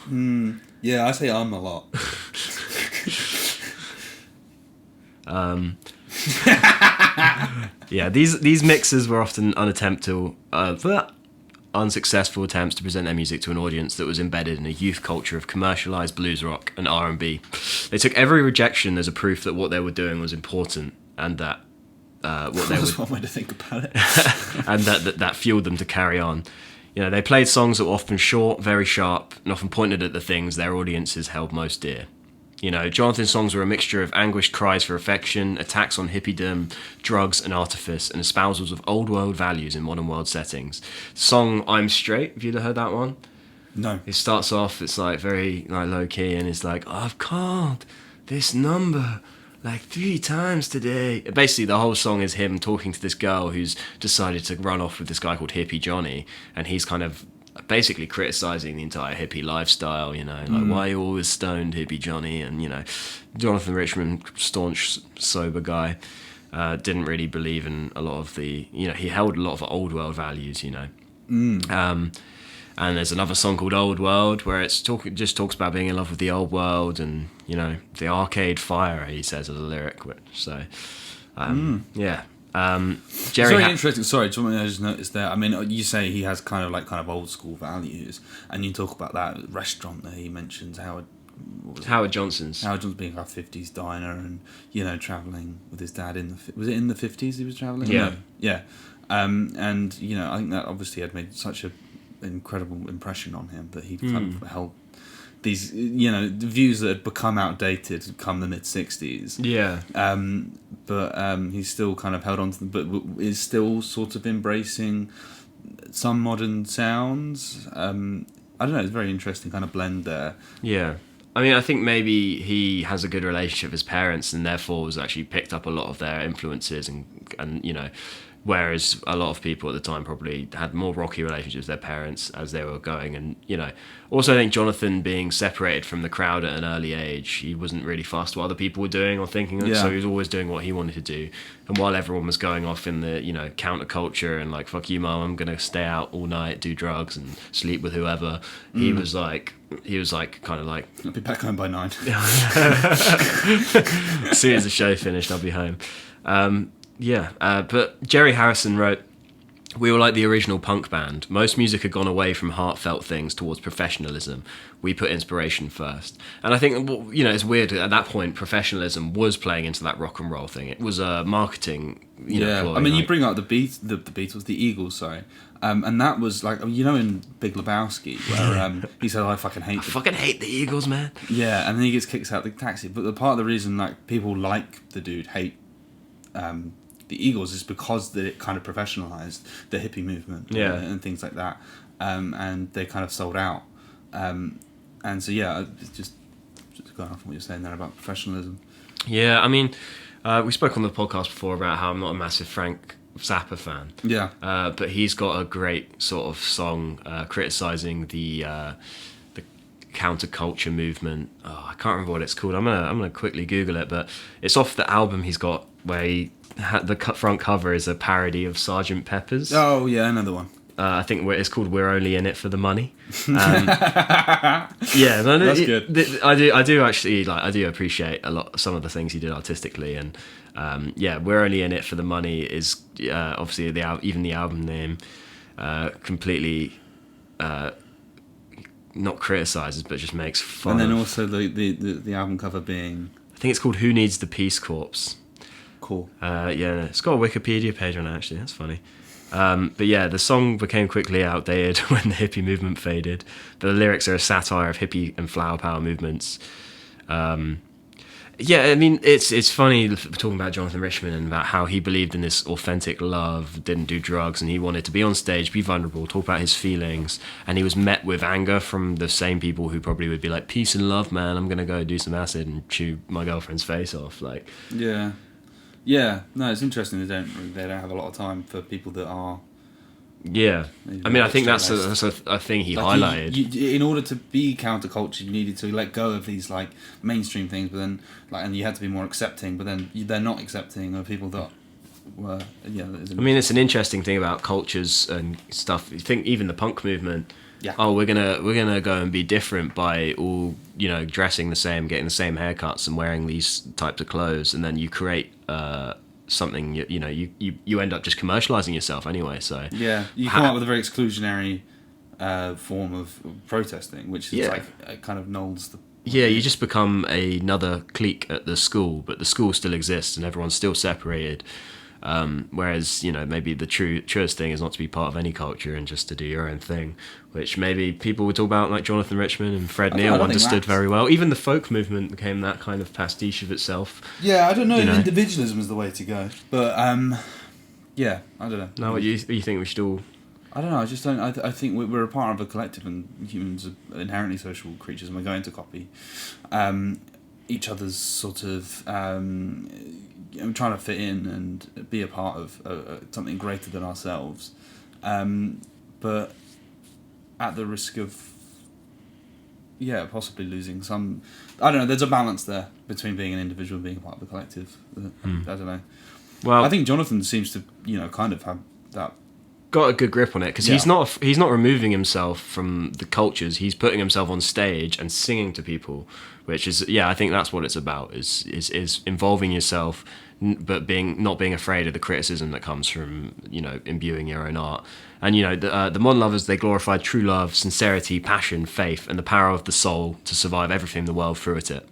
Yeah, I say a lot. Yeah, these mixes were often unsuccessful attempts to present their music to an audience that was embedded in a youth culture of commercialized blues rock and R&B. They took every rejection as a proof that what they were doing was important, and that That's one way to think about it. and that fueled them to carry on. They played songs that were often short, very sharp, and often pointed at the things their audiences held most dear. Jonathan's songs were a mixture of anguished cries for affection, attacks on hippiedom, drugs and artifice, and espousals of old world values in modern world settings. The song I'm Straight, have you heard that one? No. It starts off, it's like very low key, and it's like, I've called this number like 3 times today. Basically, the whole song is him talking to this girl who's decided to run off with this guy called Hippie Johnny, and he's kind of basically criticizing the entire hippie lifestyle, why are you always stoned, Hippie Johnny? And Jonathan Richman, staunch sober guy, didn't really believe in a lot of the, he held a lot of old world values, and there's another song called Old World where it just talks about being in love with the old world and the arcade fire, he says as a lyric. So yeah. Jerry, it's very interesting. Sorry, I just noticed there. I mean, you say he has kind of old school values, and you talk about that restaurant that he mentions, Howard Howard Johnson's. Howard Johnson being like a 50s diner and, you know, travelling with his dad was it in the 50s he was travelling? Yeah. No. Yeah. And, you know, I think that obviously had made such an incredible impression on him that he kind of held these, you know, the views that had become outdated come the mid-60s. Yeah. But he's still kind of held on to them, but is still sort of embracing some modern sounds. I don't know, it's a very interesting kind of blend there. Yeah. I mean, I think maybe he has a good relationship with his parents and therefore has actually picked up a lot of their influences and you know, whereas a lot of people at the time probably had more rocky relationships with their parents as they were going. And, you know, also I think Jonathan being separated from the crowd at an early age, he wasn't really fussed what other people were doing or thinking, so he was always doing what he wanted to do. And while everyone was going off in the, you know, counterculture and like, fuck you mum, I'm gonna stay out all night, do drugs and sleep with whoever, he was like kind of like, I'll be back home by 9. As soon as the show finished, I'll be home. But Jerry Harrison wrote, "We were like the original punk band. Most music had gone away from heartfelt things towards professionalism. We put inspiration first." And I think, you know, it's weird. At that point, professionalism was playing into that rock and roll thing. It was a marketing, you know, ploy, I mean, you bring up the Beatles, the Eagles, sorry. And that was like, you know, in Big Lebowski, where he said, I fucking hate the Eagles, man. Yeah, and then he gets kicked out of the taxi. But the part of the reason like people like the dude hate the Eagles is because it kind of professionalized the hippie movement and things like that, and they kind of sold out, and so it's just going off what you're saying there about professionalism. Yeah, I mean, we spoke on the podcast before about how I'm not a massive Frank Zappa fan. Yeah, but he's got a great sort of song criticizing the counterculture movement. I can't remember what it's called. I'm gonna quickly Google it, but it's off the album he's got where the front cover is a parody of Sgt. Pepper's. Oh yeah, another one. I think it's called "We're Only in It for the Money." Yeah, that's good. I do actually like. I do appreciate some of the things he did artistically, and "We're Only in It for the Money" is obviously even the album name completely not criticizes, but just makes fun. And then also the album cover being, I think it's called "Who Needs the Peace Corps." Cool. It's got a Wikipedia page on it, actually. That's funny. But yeah, the song became quickly outdated when the hippie movement faded. But the lyrics are a satire of hippie and flower power movements. I mean, it's funny talking about Jonathan Richman and about how he believed in this authentic love, didn't do drugs, and he wanted to be on stage, be vulnerable, talk about his feelings. And he was met with anger from the same people who probably would be like, "Peace and love, man. I'm gonna go do some acid and chew my girlfriend's face off." Like, yeah, no, it's interesting. They don't have a lot of time for people that are. Yeah, I mean, I think that's a thing he highlighted. You, in order to be counterculture, you needed to let go of these like mainstream things, but then and you had to be more accepting. But then they're not accepting of people that were. Yeah, I mean, it's an interesting thing about cultures and stuff. You think even the punk movement. Yeah. Oh, we're gonna go and be different by all, you know, dressing the same, getting the same haircuts, and wearing these types of clothes, and then you create something. You end up just commercializing yourself anyway. So yeah, you come up with a very exclusionary form of protesting, which is like it kind of nulls the. Yeah, you just become another clique at the school, but the school still exists and everyone's still separated. Whereas, you know, maybe the truest thing is not to be part of any culture and just to do your own thing, which maybe people would talk about like Jonathan Richman and Fred Neil understood very well. Even the folk movement became that kind of pastiche of itself. Yeah, I don't know if individualism is the way to go, but I don't know. No, what you think we should all... I don't know, I just don't... I think we're a part of a collective, and humans are inherently social creatures, and we're going to copy each other's sort of... trying to fit in and be a part of something greater than ourselves, but at the risk of possibly losing some. I don't know. There's a balance there between being an individual and being a part of the collective. I don't know. Well, I think Jonathan seems to kind of have that got a good grip on it, because he's not removing himself from the cultures. He's putting himself on stage and singing to people, which is, I think that's what it's about, is involving yourself, but not being afraid of the criticism that comes from, imbuing your own art. And the Modern Lovers, they glorified true love, sincerity, passion, faith, and the power of the soul to survive everything the world threw at it.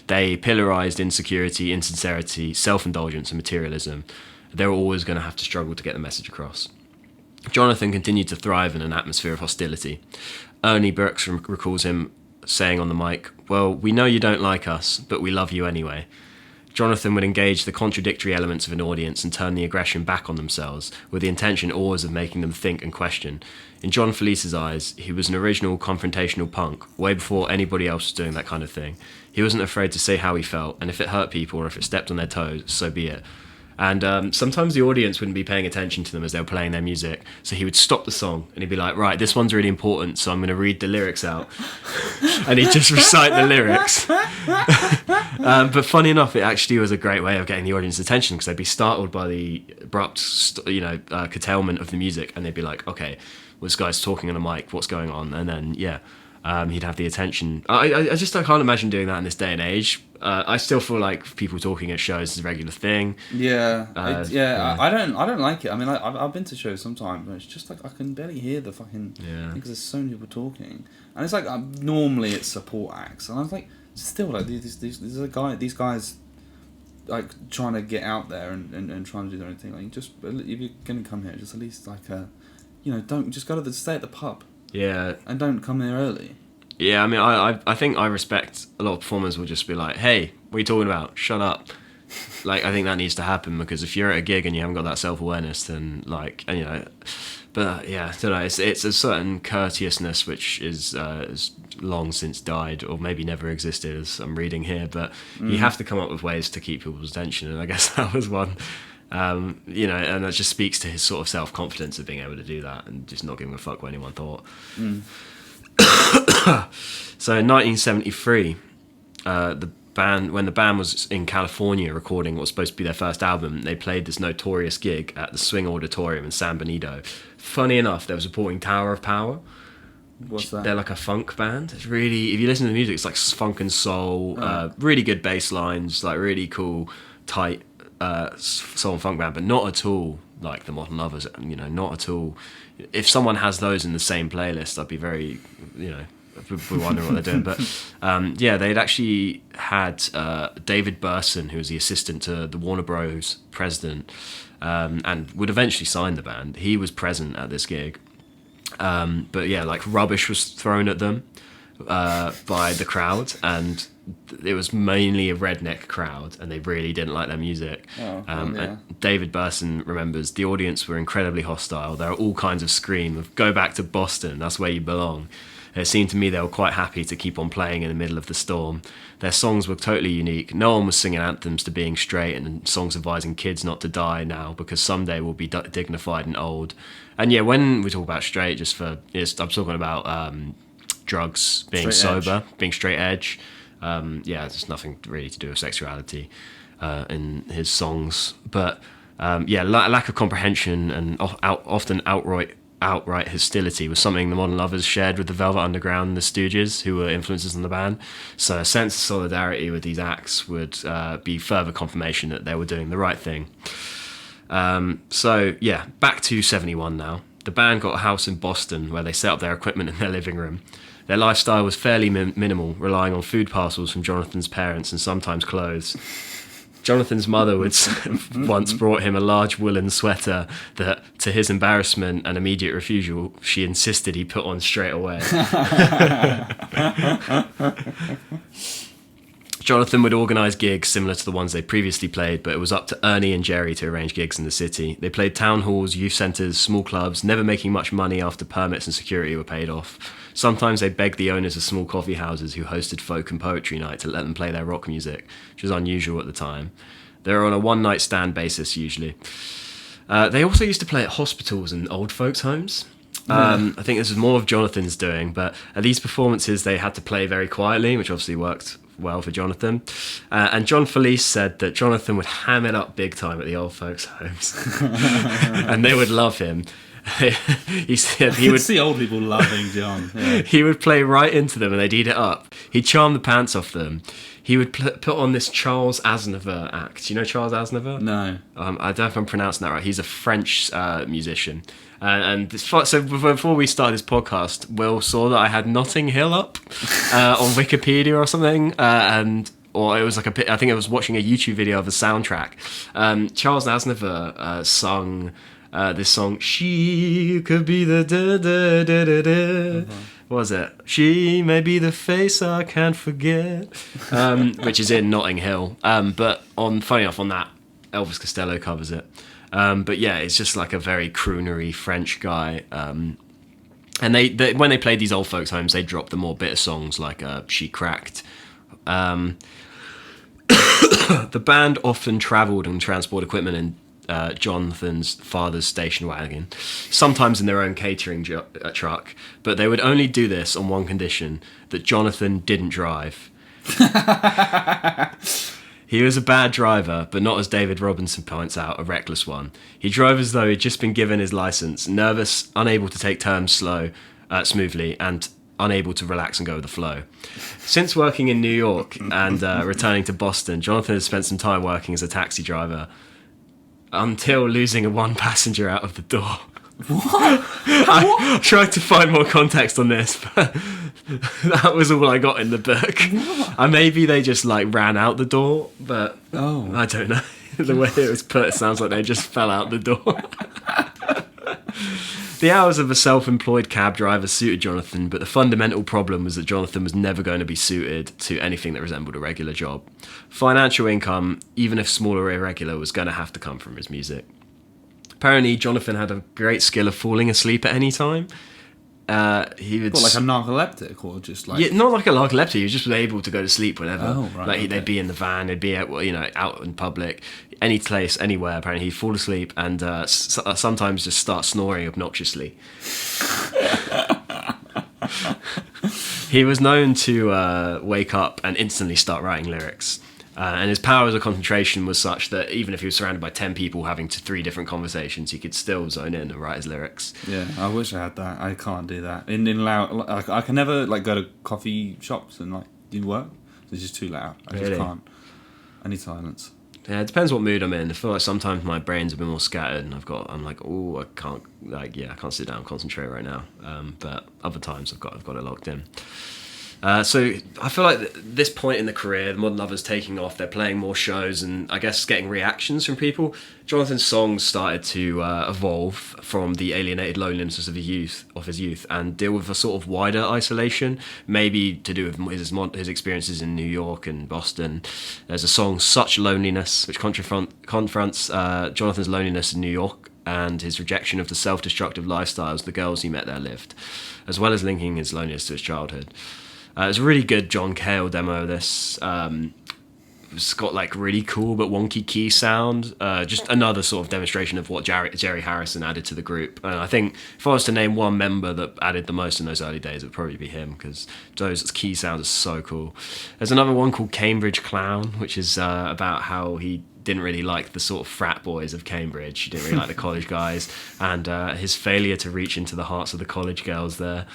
They pillarized insecurity, insincerity, self-indulgence, and materialism. They were always going to have to struggle to get the message across. Jonathan continued to thrive in an atmosphere of hostility. Ernie Brooks recalls him saying on the mic, "Well, we know you don't like us, but we love you anyway." Jonathan would engage the contradictory elements of an audience and turn the aggression back on themselves, with the intention always of making them think and question. In John Felice's eyes, he was an original confrontational punk, way before anybody else was doing that kind of thing. He wasn't afraid to say how he felt, and if it hurt people or if it stepped on their toes, so be it. And sometimes the audience wouldn't be paying attention to them as they were playing their music, so he would stop the song and he'd be like, "Right, this one's really important, so I'm going to read the lyrics out." And he'd just recite the lyrics. But funny enough, it actually was a great way of getting the audience's attention, because they'd be startled by the abrupt curtailment of the music, and they'd be like, "Okay, well, this guy's talking on a mic, what's going on?" And then he'd have the attention. I can't imagine doing that in this day and age. I still feel like people talking at shows is a regular thing. I don't like it. I mean, I've been to shows sometimes, but it's just like I can barely hear the fucking because there's so many people talking, and it's like normally it's support acts, and I was like, still like these guys like trying to get out there and trying to do their own thing. Like, just if you're gonna come here, just at least like don't just stay at the pub. Yeah, and don't come here early. Yeah, I mean, I think I respect a lot of performers will just be like, "Hey, what are you talking about? Shut up." Like, I think that needs to happen, because if you're at a gig and you haven't got that self-awareness, then I don't know, it's a certain courteousness which is long since died, or maybe never existed, as I'm reading here, but you have to come up with ways to keep people's attention, and I guess that was one. And that just speaks to his sort of self-confidence of being able to do that and just not giving a fuck what anyone thought. So in 1973, when the band was in California recording what was supposed to be their first album, they played this notorious gig at the Swing Auditorium in San Benito. Funny enough, they were supporting Tower of Power. What's that? They're like a funk band. It's really, if you listen to the music, it's like funk and soul, really good bass lines, like really cool, tight soul and funk band, but not at all like the Modern Lovers, not at all. If someone has those in the same playlist, I'd be very, we wonder what they're doing. But they'd actually had David Burson, who was the assistant to the Warner Bros. President, and would eventually sign the band. He was present at this gig. But like rubbish was thrown at them by the crowd, and it was mainly a redneck crowd, and they really didn't like their music. And David Burson remembers the audience were incredibly hostile. There are all kinds of scream of "Go back to Boston, that's where you belong." It seemed to me they were quite happy to keep on playing in the middle of the storm. Their songs were totally unique. No one was singing anthems to being straight and songs advising kids not to die now, because someday we'll be dignified and old. And when we talk about straight, I'm talking about drugs, being straight sober, being straight edge. There's nothing really to do with sexuality in his songs, but lack of comprehension and often outright hostility was something the Modern Lovers shared with the Velvet Underground and the Stooges, who were influences on the band. So a sense of solidarity with these acts would be further confirmation that they were doing the right thing. Back to 71 now. The band got a house in Boston where they set up their equipment in their living room. Their lifestyle was fairly minimal, relying on food parcels from Jonathan's parents and sometimes clothes. Jonathan's mother would once brought him a large woolen sweater that, to his embarrassment and immediate refusal, she insisted he put on straight away. Jonathan would organise gigs similar to the ones they previously played, but it was up to Ernie and Jerry to arrange gigs in the city. They played town halls, youth centres, small clubs, never making much money after permits and security were paid off. Sometimes they begged the owners of small coffee houses who hosted folk and poetry night to let them play their rock music, which was unusual at the time. They were on a one-night stand basis, usually. They also used to play at hospitals and old folks' homes. I think this was more of Jonathan's doing, but at these performances they had to play very quietly, which obviously worked well for Jonathan. And John Felice said that Jonathan would ham it up big time at the old folks' homes. And they would love him. He said he You would see old people loving John. Yeah. he would play right into them and they'd eat it up. He'd charm the pants off them. He would put on this Charles Aznavour act. Do you know Charles Aznavour? No. I don't know if I'm pronouncing that right. He's a French musician. So before we started this podcast, Will saw that I had Notting Hill up on Wikipedia or something, or it was like I think I was watching a YouTube video of a soundtrack. Charles Aznavour sung this song, "She could be the da da da da da." What was it? "She may be the face I can't forget," which is in Notting Hill. But funny enough, on that, Elvis Costello covers it. But yeah, it's just like a very croonery French guy. And they when they played these old folks' homes, they dropped the more bitter songs like "She Cracked." The band often travelled and transported equipment in Jonathan's father's station wagon, sometimes in their own catering truck, but they would only do this on one condition: that Jonathan didn't drive. He was a bad driver, but not, as David Robinson points out, a reckless one. He drove as though he'd just been given his license, nervous, unable to take turns smoothly, and unable to relax and go with the flow. Since working in New York and returning to Boston, Jonathan has spent some time working as a taxi driver, until losing one passenger out of the door. What? I tried to find more context on this, but that was all I got in the book. Maybe they just ran out the door, but I don't know. The way it was put, it sounds like they just fell out the door. The hours of a self-employed cab driver suited Jonathan, but the fundamental problem was that Jonathan was never going to be suited to anything that resembled a regular job. Financial income, even if small or irregular, was going to have to come from his music. Apparently, Jonathan had a great skill of falling asleep at any time. He would like a narcoleptic, or just like... Yeah, not like a narcoleptic. He was just able to go to sleep whenever. Oh, right. Okay. They'd be in the van, they'd be out in public, any place, anywhere. Apparently, he'd fall asleep and sometimes just start snoring obnoxiously. He was known to wake up and instantly start writing lyrics. And his powers of concentration was such that even if he was surrounded by 10 people having 3 different conversations, he could still zone in and write his lyrics. Yeah, I wish I had that. I can't do that. In loud, I can never go to coffee shops and do work. It's just too loud. I just can't. I need silence. Yeah, it depends what mood I'm in. I feel like sometimes my brain's a bit more scattered, and I'm like, oh, I can't I can't sit down and concentrate right now. But other times I've got it locked in. So I feel like this point in the career, the Modern Lovers taking off, they're playing more shows and I guess getting reactions from people. Jonathan's songs started to evolve from the alienated loneliness of his youth and deal with a sort of wider isolation, maybe to do with his experiences in New York and Boston. There's a song, Such Loneliness, which confronts Jonathan's loneliness in New York and his rejection of the self-destructive lifestyles the girls he met there lived, as well as linking his loneliness to his childhood. It's a really good John Cale demo of this. It's got really cool but wonky key sound. Just another sort of demonstration of what Jerry Harrison added to the group. And I think if I was to name one member that added the most in those early days, it would probably be him, because those key sounds are so cool. There's another one called Cambridge Clown, which is about how he didn't really like the sort of frat boys of Cambridge. He didn't really like the college guys, and his failure to reach into the hearts of the college girls there.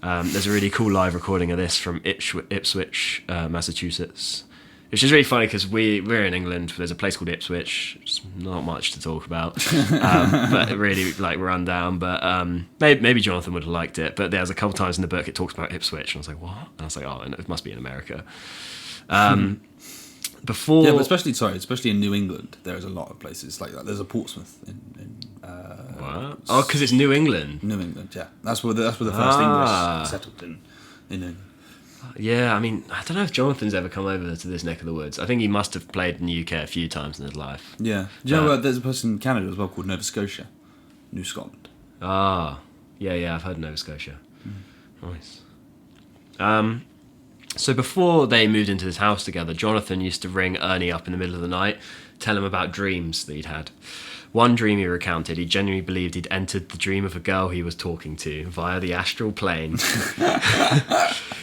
There's a really cool live recording of this from Ipswich, Massachusetts, which is really funny because we're in England. There's a place called Ipswich. It's not much to talk about, but really run down. But maybe Jonathan would have liked it. But there's a couple times in the book it talks about Ipswich, and I was like, what? And I was like, oh, it must be in America. Before, yeah, but especially in New England, there's a lot of places like that. There's a Portsmouth in what? Oh, because it's New England. New England, yeah. That's where the first English settled in England. Yeah, I mean, I don't know if Jonathan's ever come over to this neck of the woods. I think he must have played in the UK a few times in his life. Yeah. Do you know there's a person in Canada as well called Nova Scotia, New Scotland. Ah, yeah, I've heard Nova Scotia. Nice. So before they moved into this house together, Jonathan used to ring Ernie up in the middle of the night tell him about dreams that he'd had. One dream he recounted, he genuinely believed he'd entered the dream of a girl he was talking to via the astral plane.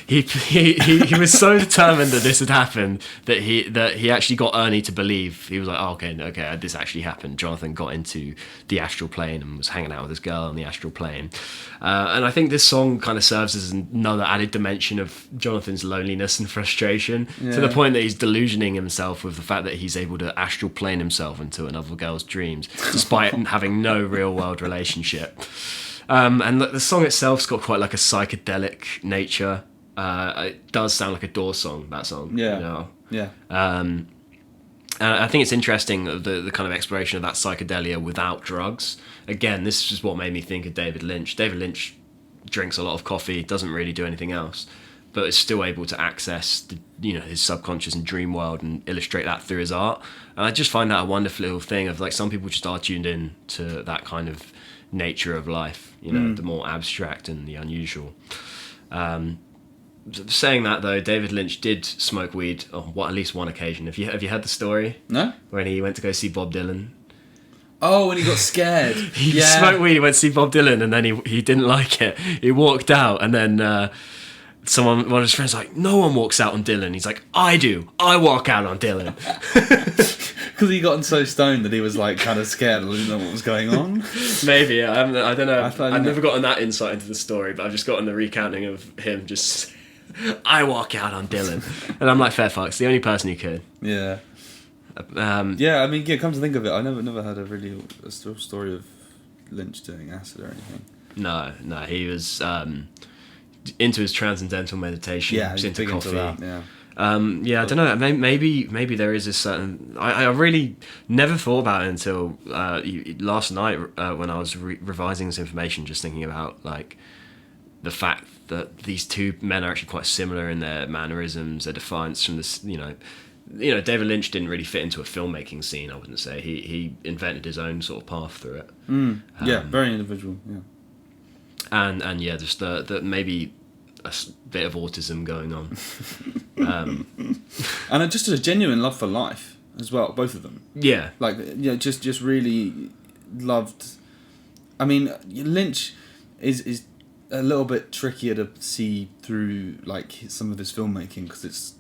He was so determined that this had happened that he actually got Ernie to believe. He was like, oh, okay, this actually happened. Jonathan got into the astral plane and was hanging out with this girl on the astral plane. And I think this song kind of serves as another added dimension of Jonathan's loneliness and frustration, to the point that he's delusioning himself with the fact that he's able to astral plane himself into another girl's dreams, despite having no real world relationship. And the song itself's got quite like a psychedelic nature. It does sound like a Doors song, that song. Yeah. You know? Yeah. And I think it's interesting, the kind of exploration of that psychedelia without drugs. Again, this is what made me think of David Lynch. David Lynch drinks a lot of coffee, doesn't really do anything else, but is still able to access his subconscious and dream world and illustrate that through his art. And I just find that a wonderful little thing of like, some people just are tuned in to that kind of nature of life, the more abstract and the unusual. Saying that though, David Lynch did smoke weed on at least one occasion. Have you heard the story? No. When he went to go see Bob Dylan. Oh, when he got scared. He smoked weed. He went to see Bob Dylan, and then he didn't like it. He walked out, and then one of his friends was like, no one walks out on Dylan. He's like, I do. I walk out on Dylan. Because he gotten so stoned that he was like kind of scared and didn't know what was going on. Maybe. Yeah. I don't know. I've never gotten that insight into the story, but I've just gotten the recounting of him just, I walk out on Dylan. And I'm like, fair fuck, it's the only person who could. Yeah. Come to think of it, I never had a story of Lynch doing acid or anything. No, he was into his transcendental meditation. Yeah, he's into coffee. Into that, I don't know. Maybe there is a certain. I really never thought about it until last night when I was revising this information, just thinking about like the fact that these two men are actually quite similar in their mannerisms, their defiance from this. David Lynch didn't really fit into a filmmaking scene. I wouldn't say he invented his own sort of path through it. Very individual. Yeah. And just the maybe a bit of autism going on. And just a genuine love for life as well, both of them. Yeah. Just really loved. I mean, Lynch is a little bit trickier to see through like some of his filmmaking because it's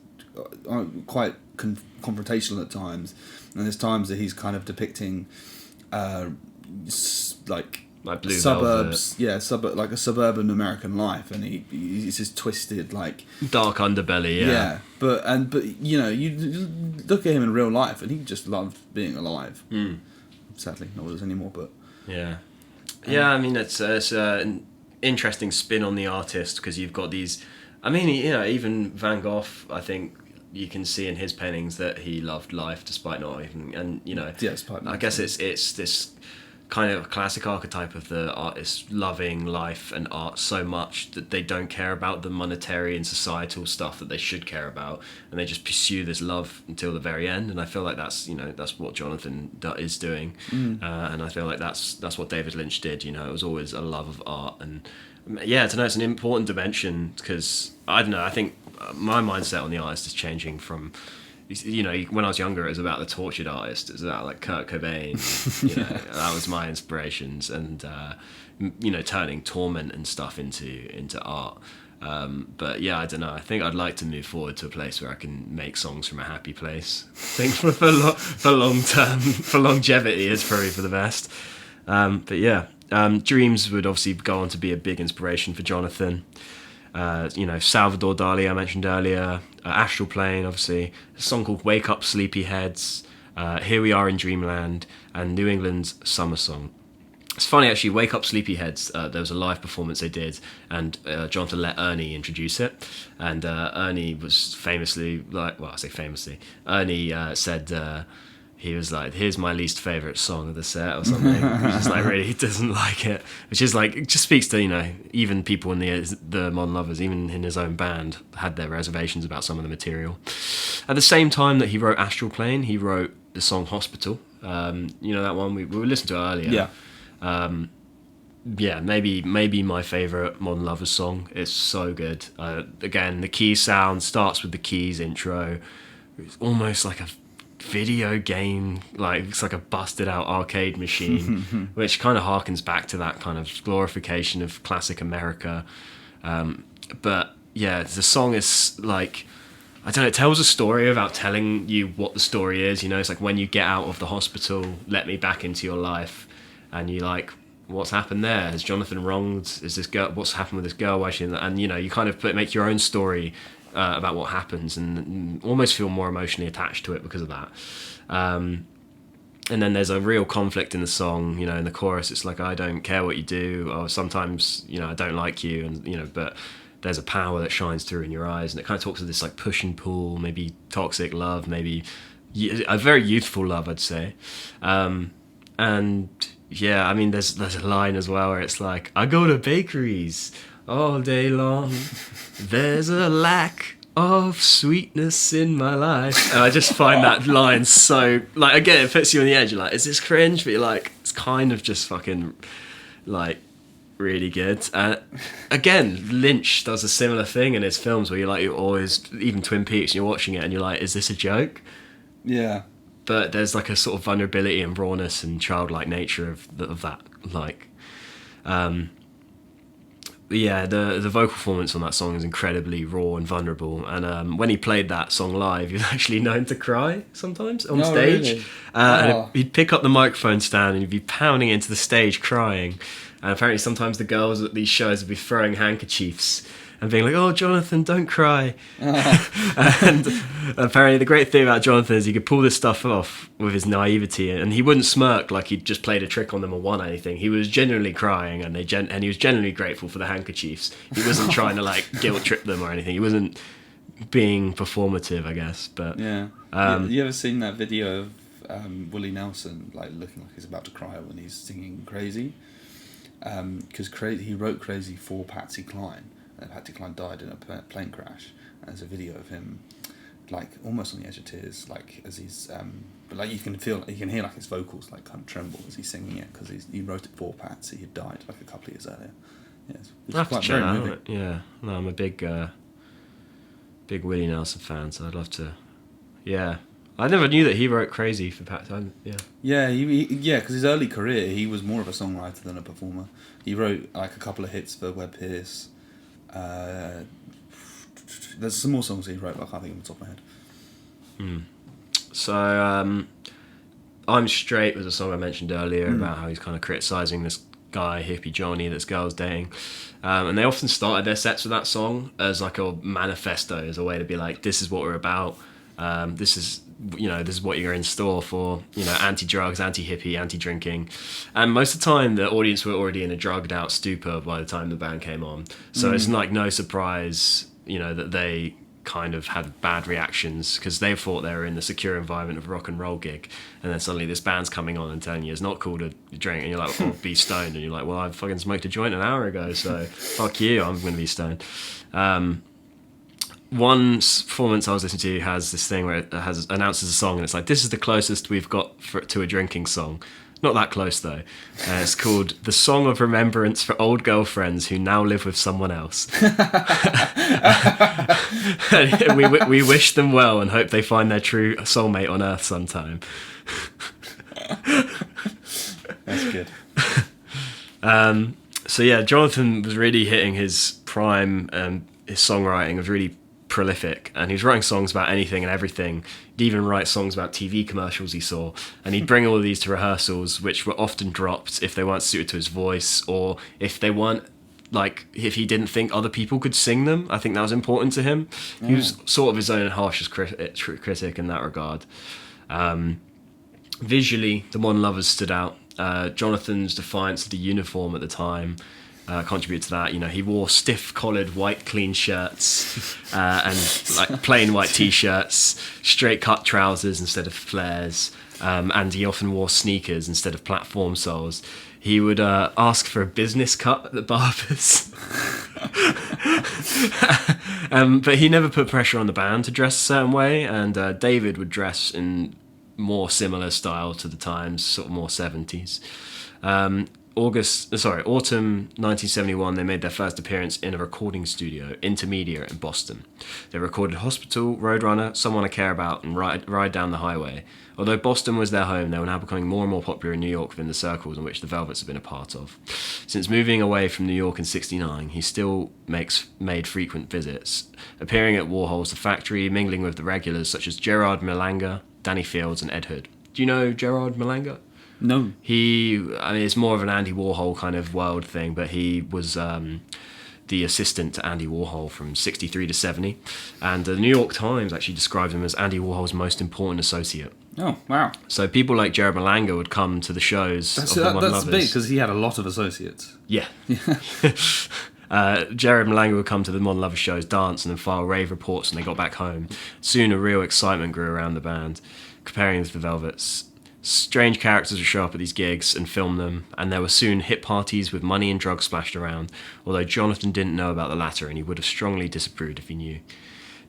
quite confrontational at times, and there's times that he's kind of depicting like blue suburbs, like a suburban American life, and he's just twisted like dark underbelly, but you look at him in real life, and he just loved being alive. Sadly, not with us anymore, but I mean it's an interesting spin on the artist because you've got these. I mean, even Van Gogh, I think you can see in his paintings that he loved life despite not even, and I guess it's this kind of classic archetype of the artist loving life and art so much that they don't care about the monetary and societal stuff that they should care about, and they just pursue this love until the very end. And I feel like that's what Jonathan is doing, and I feel like that's what David Lynch did. It was always a love of art, and it's an important dimension because I don't know. I think my mindset on the artist is changing from. When I was younger, it was about the tortured artist. It was about like Kurt Cobain. That was my inspirations, and turning torment and stuff into art. But I don't know. I think I'd like to move forward to a place where I can make songs from a happy place. I think for long term, for longevity, is probably for the best. Dreams would obviously go on to be a big inspiration for Jonathan. Salvador Dali I mentioned earlier, Astral Plane, obviously, a song called Wake Up Sleepyheads, Here We Are in Dreamland, and New England's Summer Song. It's funny actually, Wake Up Sleepyheads, there was a live performance they did, and Jonathan let Ernie introduce it, and Ernie was famously, Ernie said, he was like, here's my least favourite song of the set or something. He's just like, really, he doesn't like it. Which is like, it just speaks to, even people in the Modern Lovers, even in his own band, had their reservations about some of the material. At the same time that he wrote Astral Plane, he wrote the song Hospital. That one, we listened to earlier. Maybe my favourite Modern Lovers song. It's so good. Again, the key sound starts with the Keys intro. It's almost like a video game, like it's like a busted out arcade machine, which kind of harkens back to that kind of glorification of classic America. But yeah, the song is like, I don't know, it tells a story without telling you what the story is. You know, it's like, when you get out of the hospital, let me back into your life, and you like, what's happened there? Has Jonathan wronged? Is this girl? What's happened with this girl? Why is she in that? And you know, you kind of make your own story about what happens, and almost feel more emotionally attached to it because of that. And then there's a real conflict in the song. You know, in the chorus, it's like, I don't care what you do, or sometimes, you know, I don't like you, and you know, but there's a power that shines through in your eyes, and it kind of talks of this like push and pull, maybe toxic love, maybe a very youthful love, I'd say. And yeah, I mean, there's a line as well where it's like, I go to bakeries all day long. There's a lack of sweetness in my life. And I just find that line so, like, again, it puts you on the edge. You're like, is this cringe? But you're like, it's kind of just fucking, like, really good. Again, Lynch does a similar thing in his films where you're always, even Twin Peaks, you're watching it and you're like, is this a joke? Yeah. But there's like a sort of vulnerability and rawness and childlike nature of that, like, yeah, the vocal performance on that song is incredibly raw and vulnerable. And when he played that song live, he was actually known to cry sometimes on stage. Really? And he'd pick up the microphone stand and he'd be pounding into the stage crying. And apparently sometimes the girls at these shows would be throwing handkerchiefs and being like, oh, Jonathan, don't cry. And apparently the great thing about Jonathan is he could pull this stuff off with his naivety, and he wouldn't smirk like he'd just played a trick on them or won anything. He was genuinely crying, and he was genuinely grateful for the handkerchiefs. He wasn't trying to like guilt trip them or anything. He wasn't being performative, I guess. But yeah. You ever seen that video of Willie Nelson like looking like he's about to cry when he's singing Crazy? Because he wrote Crazy for Patsy Cline. Patsy Cline died in a plane crash. And there's a video of him, like almost on the edge of tears, like as he's, but like you can hear like his vocals like kind of tremble as he's singing it because he wrote it for Patsy, who died like a couple of years earlier. Yes, yeah, quite very moving. Yeah, no, I'm a big Willie Nelson fan, so I'd love to. Yeah, I never knew that he wrote Crazy for Patsy. Yeah, because his early career he was more of a songwriter than a performer. He wrote like a couple of hits for Webb Pierce. There's some more songs he wrote, but I can't think of them off the top of my head. So, I'm Straight was a song I mentioned earlier about how he's kind of criticising this guy, hippie Johnny, this girl's dating. And they often started their sets with that song as like a manifesto, as a way to be like, this is what we're about. This is what you're in store for, anti-drugs, anti-hippie, anti-drinking. And most of the time, the audience were already in a drugged out stupor by the time the band came on. So it's like no surprise, that they kind of had bad reactions because they thought they were in the secure environment of a rock and roll gig. And then suddenly this band's coming on and telling you it's not cool to drink. And you're like, oh, be stoned. And you're like, well, I fucking smoked a joint an hour ago, so fuck you, I'm going to be stoned. One performance I was listening to has this thing where it announces a song and it's like, this is the closest we've got to a drinking song. Not that close though. It's called The Song of Remembrance for Old Girlfriends Who Now Live With Someone Else. And we wish them well and hope they find their true soulmate on Earth sometime. That's good. So yeah, Jonathan was really hitting his prime. His songwriting was really prolific, and he was writing songs about anything and everything. He'd even write songs about TV commercials he saw, and he'd bring all of these to rehearsals, which were often dropped if they weren't suited to his voice, or if they weren't, like, if he didn't think other people could sing them. I think that was important to him. He was sort of his own harshest critic in that regard. Visually, the Modern Lovers stood out. Jonathan's defiance of the uniform at the time contributed to that. He wore stiff-collared white clean shirts and like plain white t-shirts, straight-cut trousers instead of flares, and he often wore sneakers instead of platform soles. He would ask for a business cut at the barbers. But he never put pressure on the band to dress a certain way, and David would dress in more similar style to the times, sort of more 70s. autumn 1971, they made their first appearance in a recording studio, Intermedia, in Boston. They recorded Hospital, Roadrunner, Someone I Care About, and Ride Down the Highway. Although Boston was their home, they were now becoming more and more popular in New York within the circles in which the Velvets had been a part of. Since moving away from New York in '69, he still made frequent visits, appearing at Warhol's The Factory, mingling with the regulars such as Gerard Malanga, Danny Fields, and Ed Hood. Do you know Gerard Malanga? No. It's more of an Andy Warhol kind of world thing, but he was the assistant to Andy Warhol from 63 to 70. And the New York Times actually described him as Andy Warhol's most important associate. Oh, wow. So people like Gerard Malanga would come to the shows of the One That's Lovers. big, because he had a lot of associates. Yeah. Gerard Malanga would come to the Modern Lovers shows, dance, and then file rave reports when they got back home. Soon a real excitement grew around the band, comparing with the Velvets. Strange characters would show up at these gigs and film them, and there were soon hit parties with money and drugs splashed around, although Jonathan didn't know about the latter, and he would have strongly disapproved if he knew.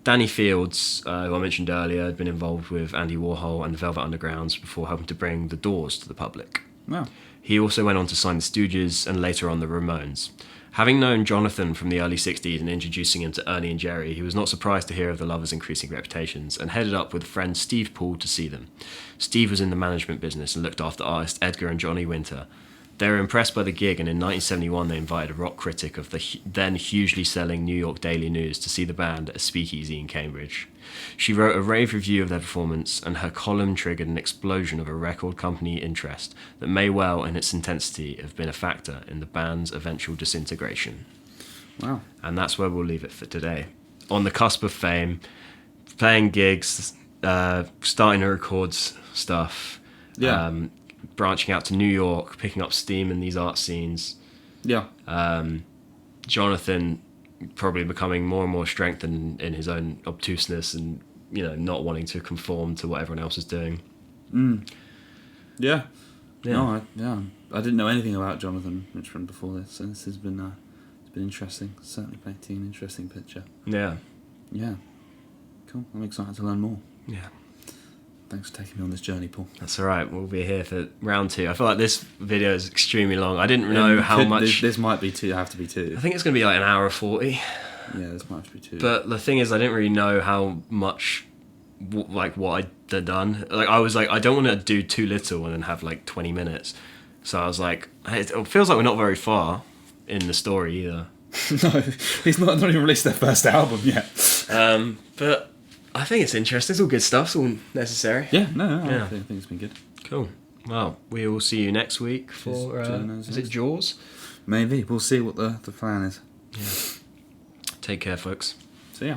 Danny Fields, who I mentioned earlier, had been involved with Andy Warhol and the Velvet Undergrounds before helping to bring the Doors to the public. Wow. He also went on to sign the Stooges and later on the Ramones. Having known Jonathan from the early 60s and introducing him to Ernie and Jerry, he was not surprised to hear of the Lovers' increasing reputations and headed up with friend Steve Paul to see them. Steve was in the management business and looked after artists Edgar and Johnny Winter. They were impressed by the gig, and in 1971 they invited a rock critic of the then hugely selling New York Daily News to see the band at a speakeasy in Cambridge. She wrote a rave review of their performance, and her column triggered an explosion of a record company interest that may well, in its intensity, have been a factor in the band's eventual disintegration. Wow. And that's where we'll leave it for today. On the cusp of fame, playing gigs, starting to record stuff, branching out to New York, picking up steam in these art scenes. Yeah. Jonathan probably becoming more and more strengthened in his own obtuseness and, not wanting to conform to what everyone else is doing. Yeah. Yeah. No, I didn't know anything about Jonathan Richman before this, so this has been it's been interesting. Certainly painting an interesting picture. Yeah. Yeah. Cool. I'm excited to learn more. Yeah. Thanks for taking me on this journey, Paul. That's all right. We'll be here for round 2. I feel like this video is extremely long. I didn't know how much. This might be 2. Have to be 2. I think it's going to be like an hour 40. Yeah, this might have to be 2. But the thing is, I didn't really know how much, what I'd done. Like, I was like, I don't want to do too little and then have like 20 minutes. So I was like, it feels like we're not very far in the story either. No, he's not even released their first album yet. But I think it's interesting. It's all good stuff. It's all necessary. Yeah, I think it's been good. Cool. Well, we will see you next week for, is it Jaws? Maybe. We'll see what the plan is. Yeah. Take care, folks. See ya.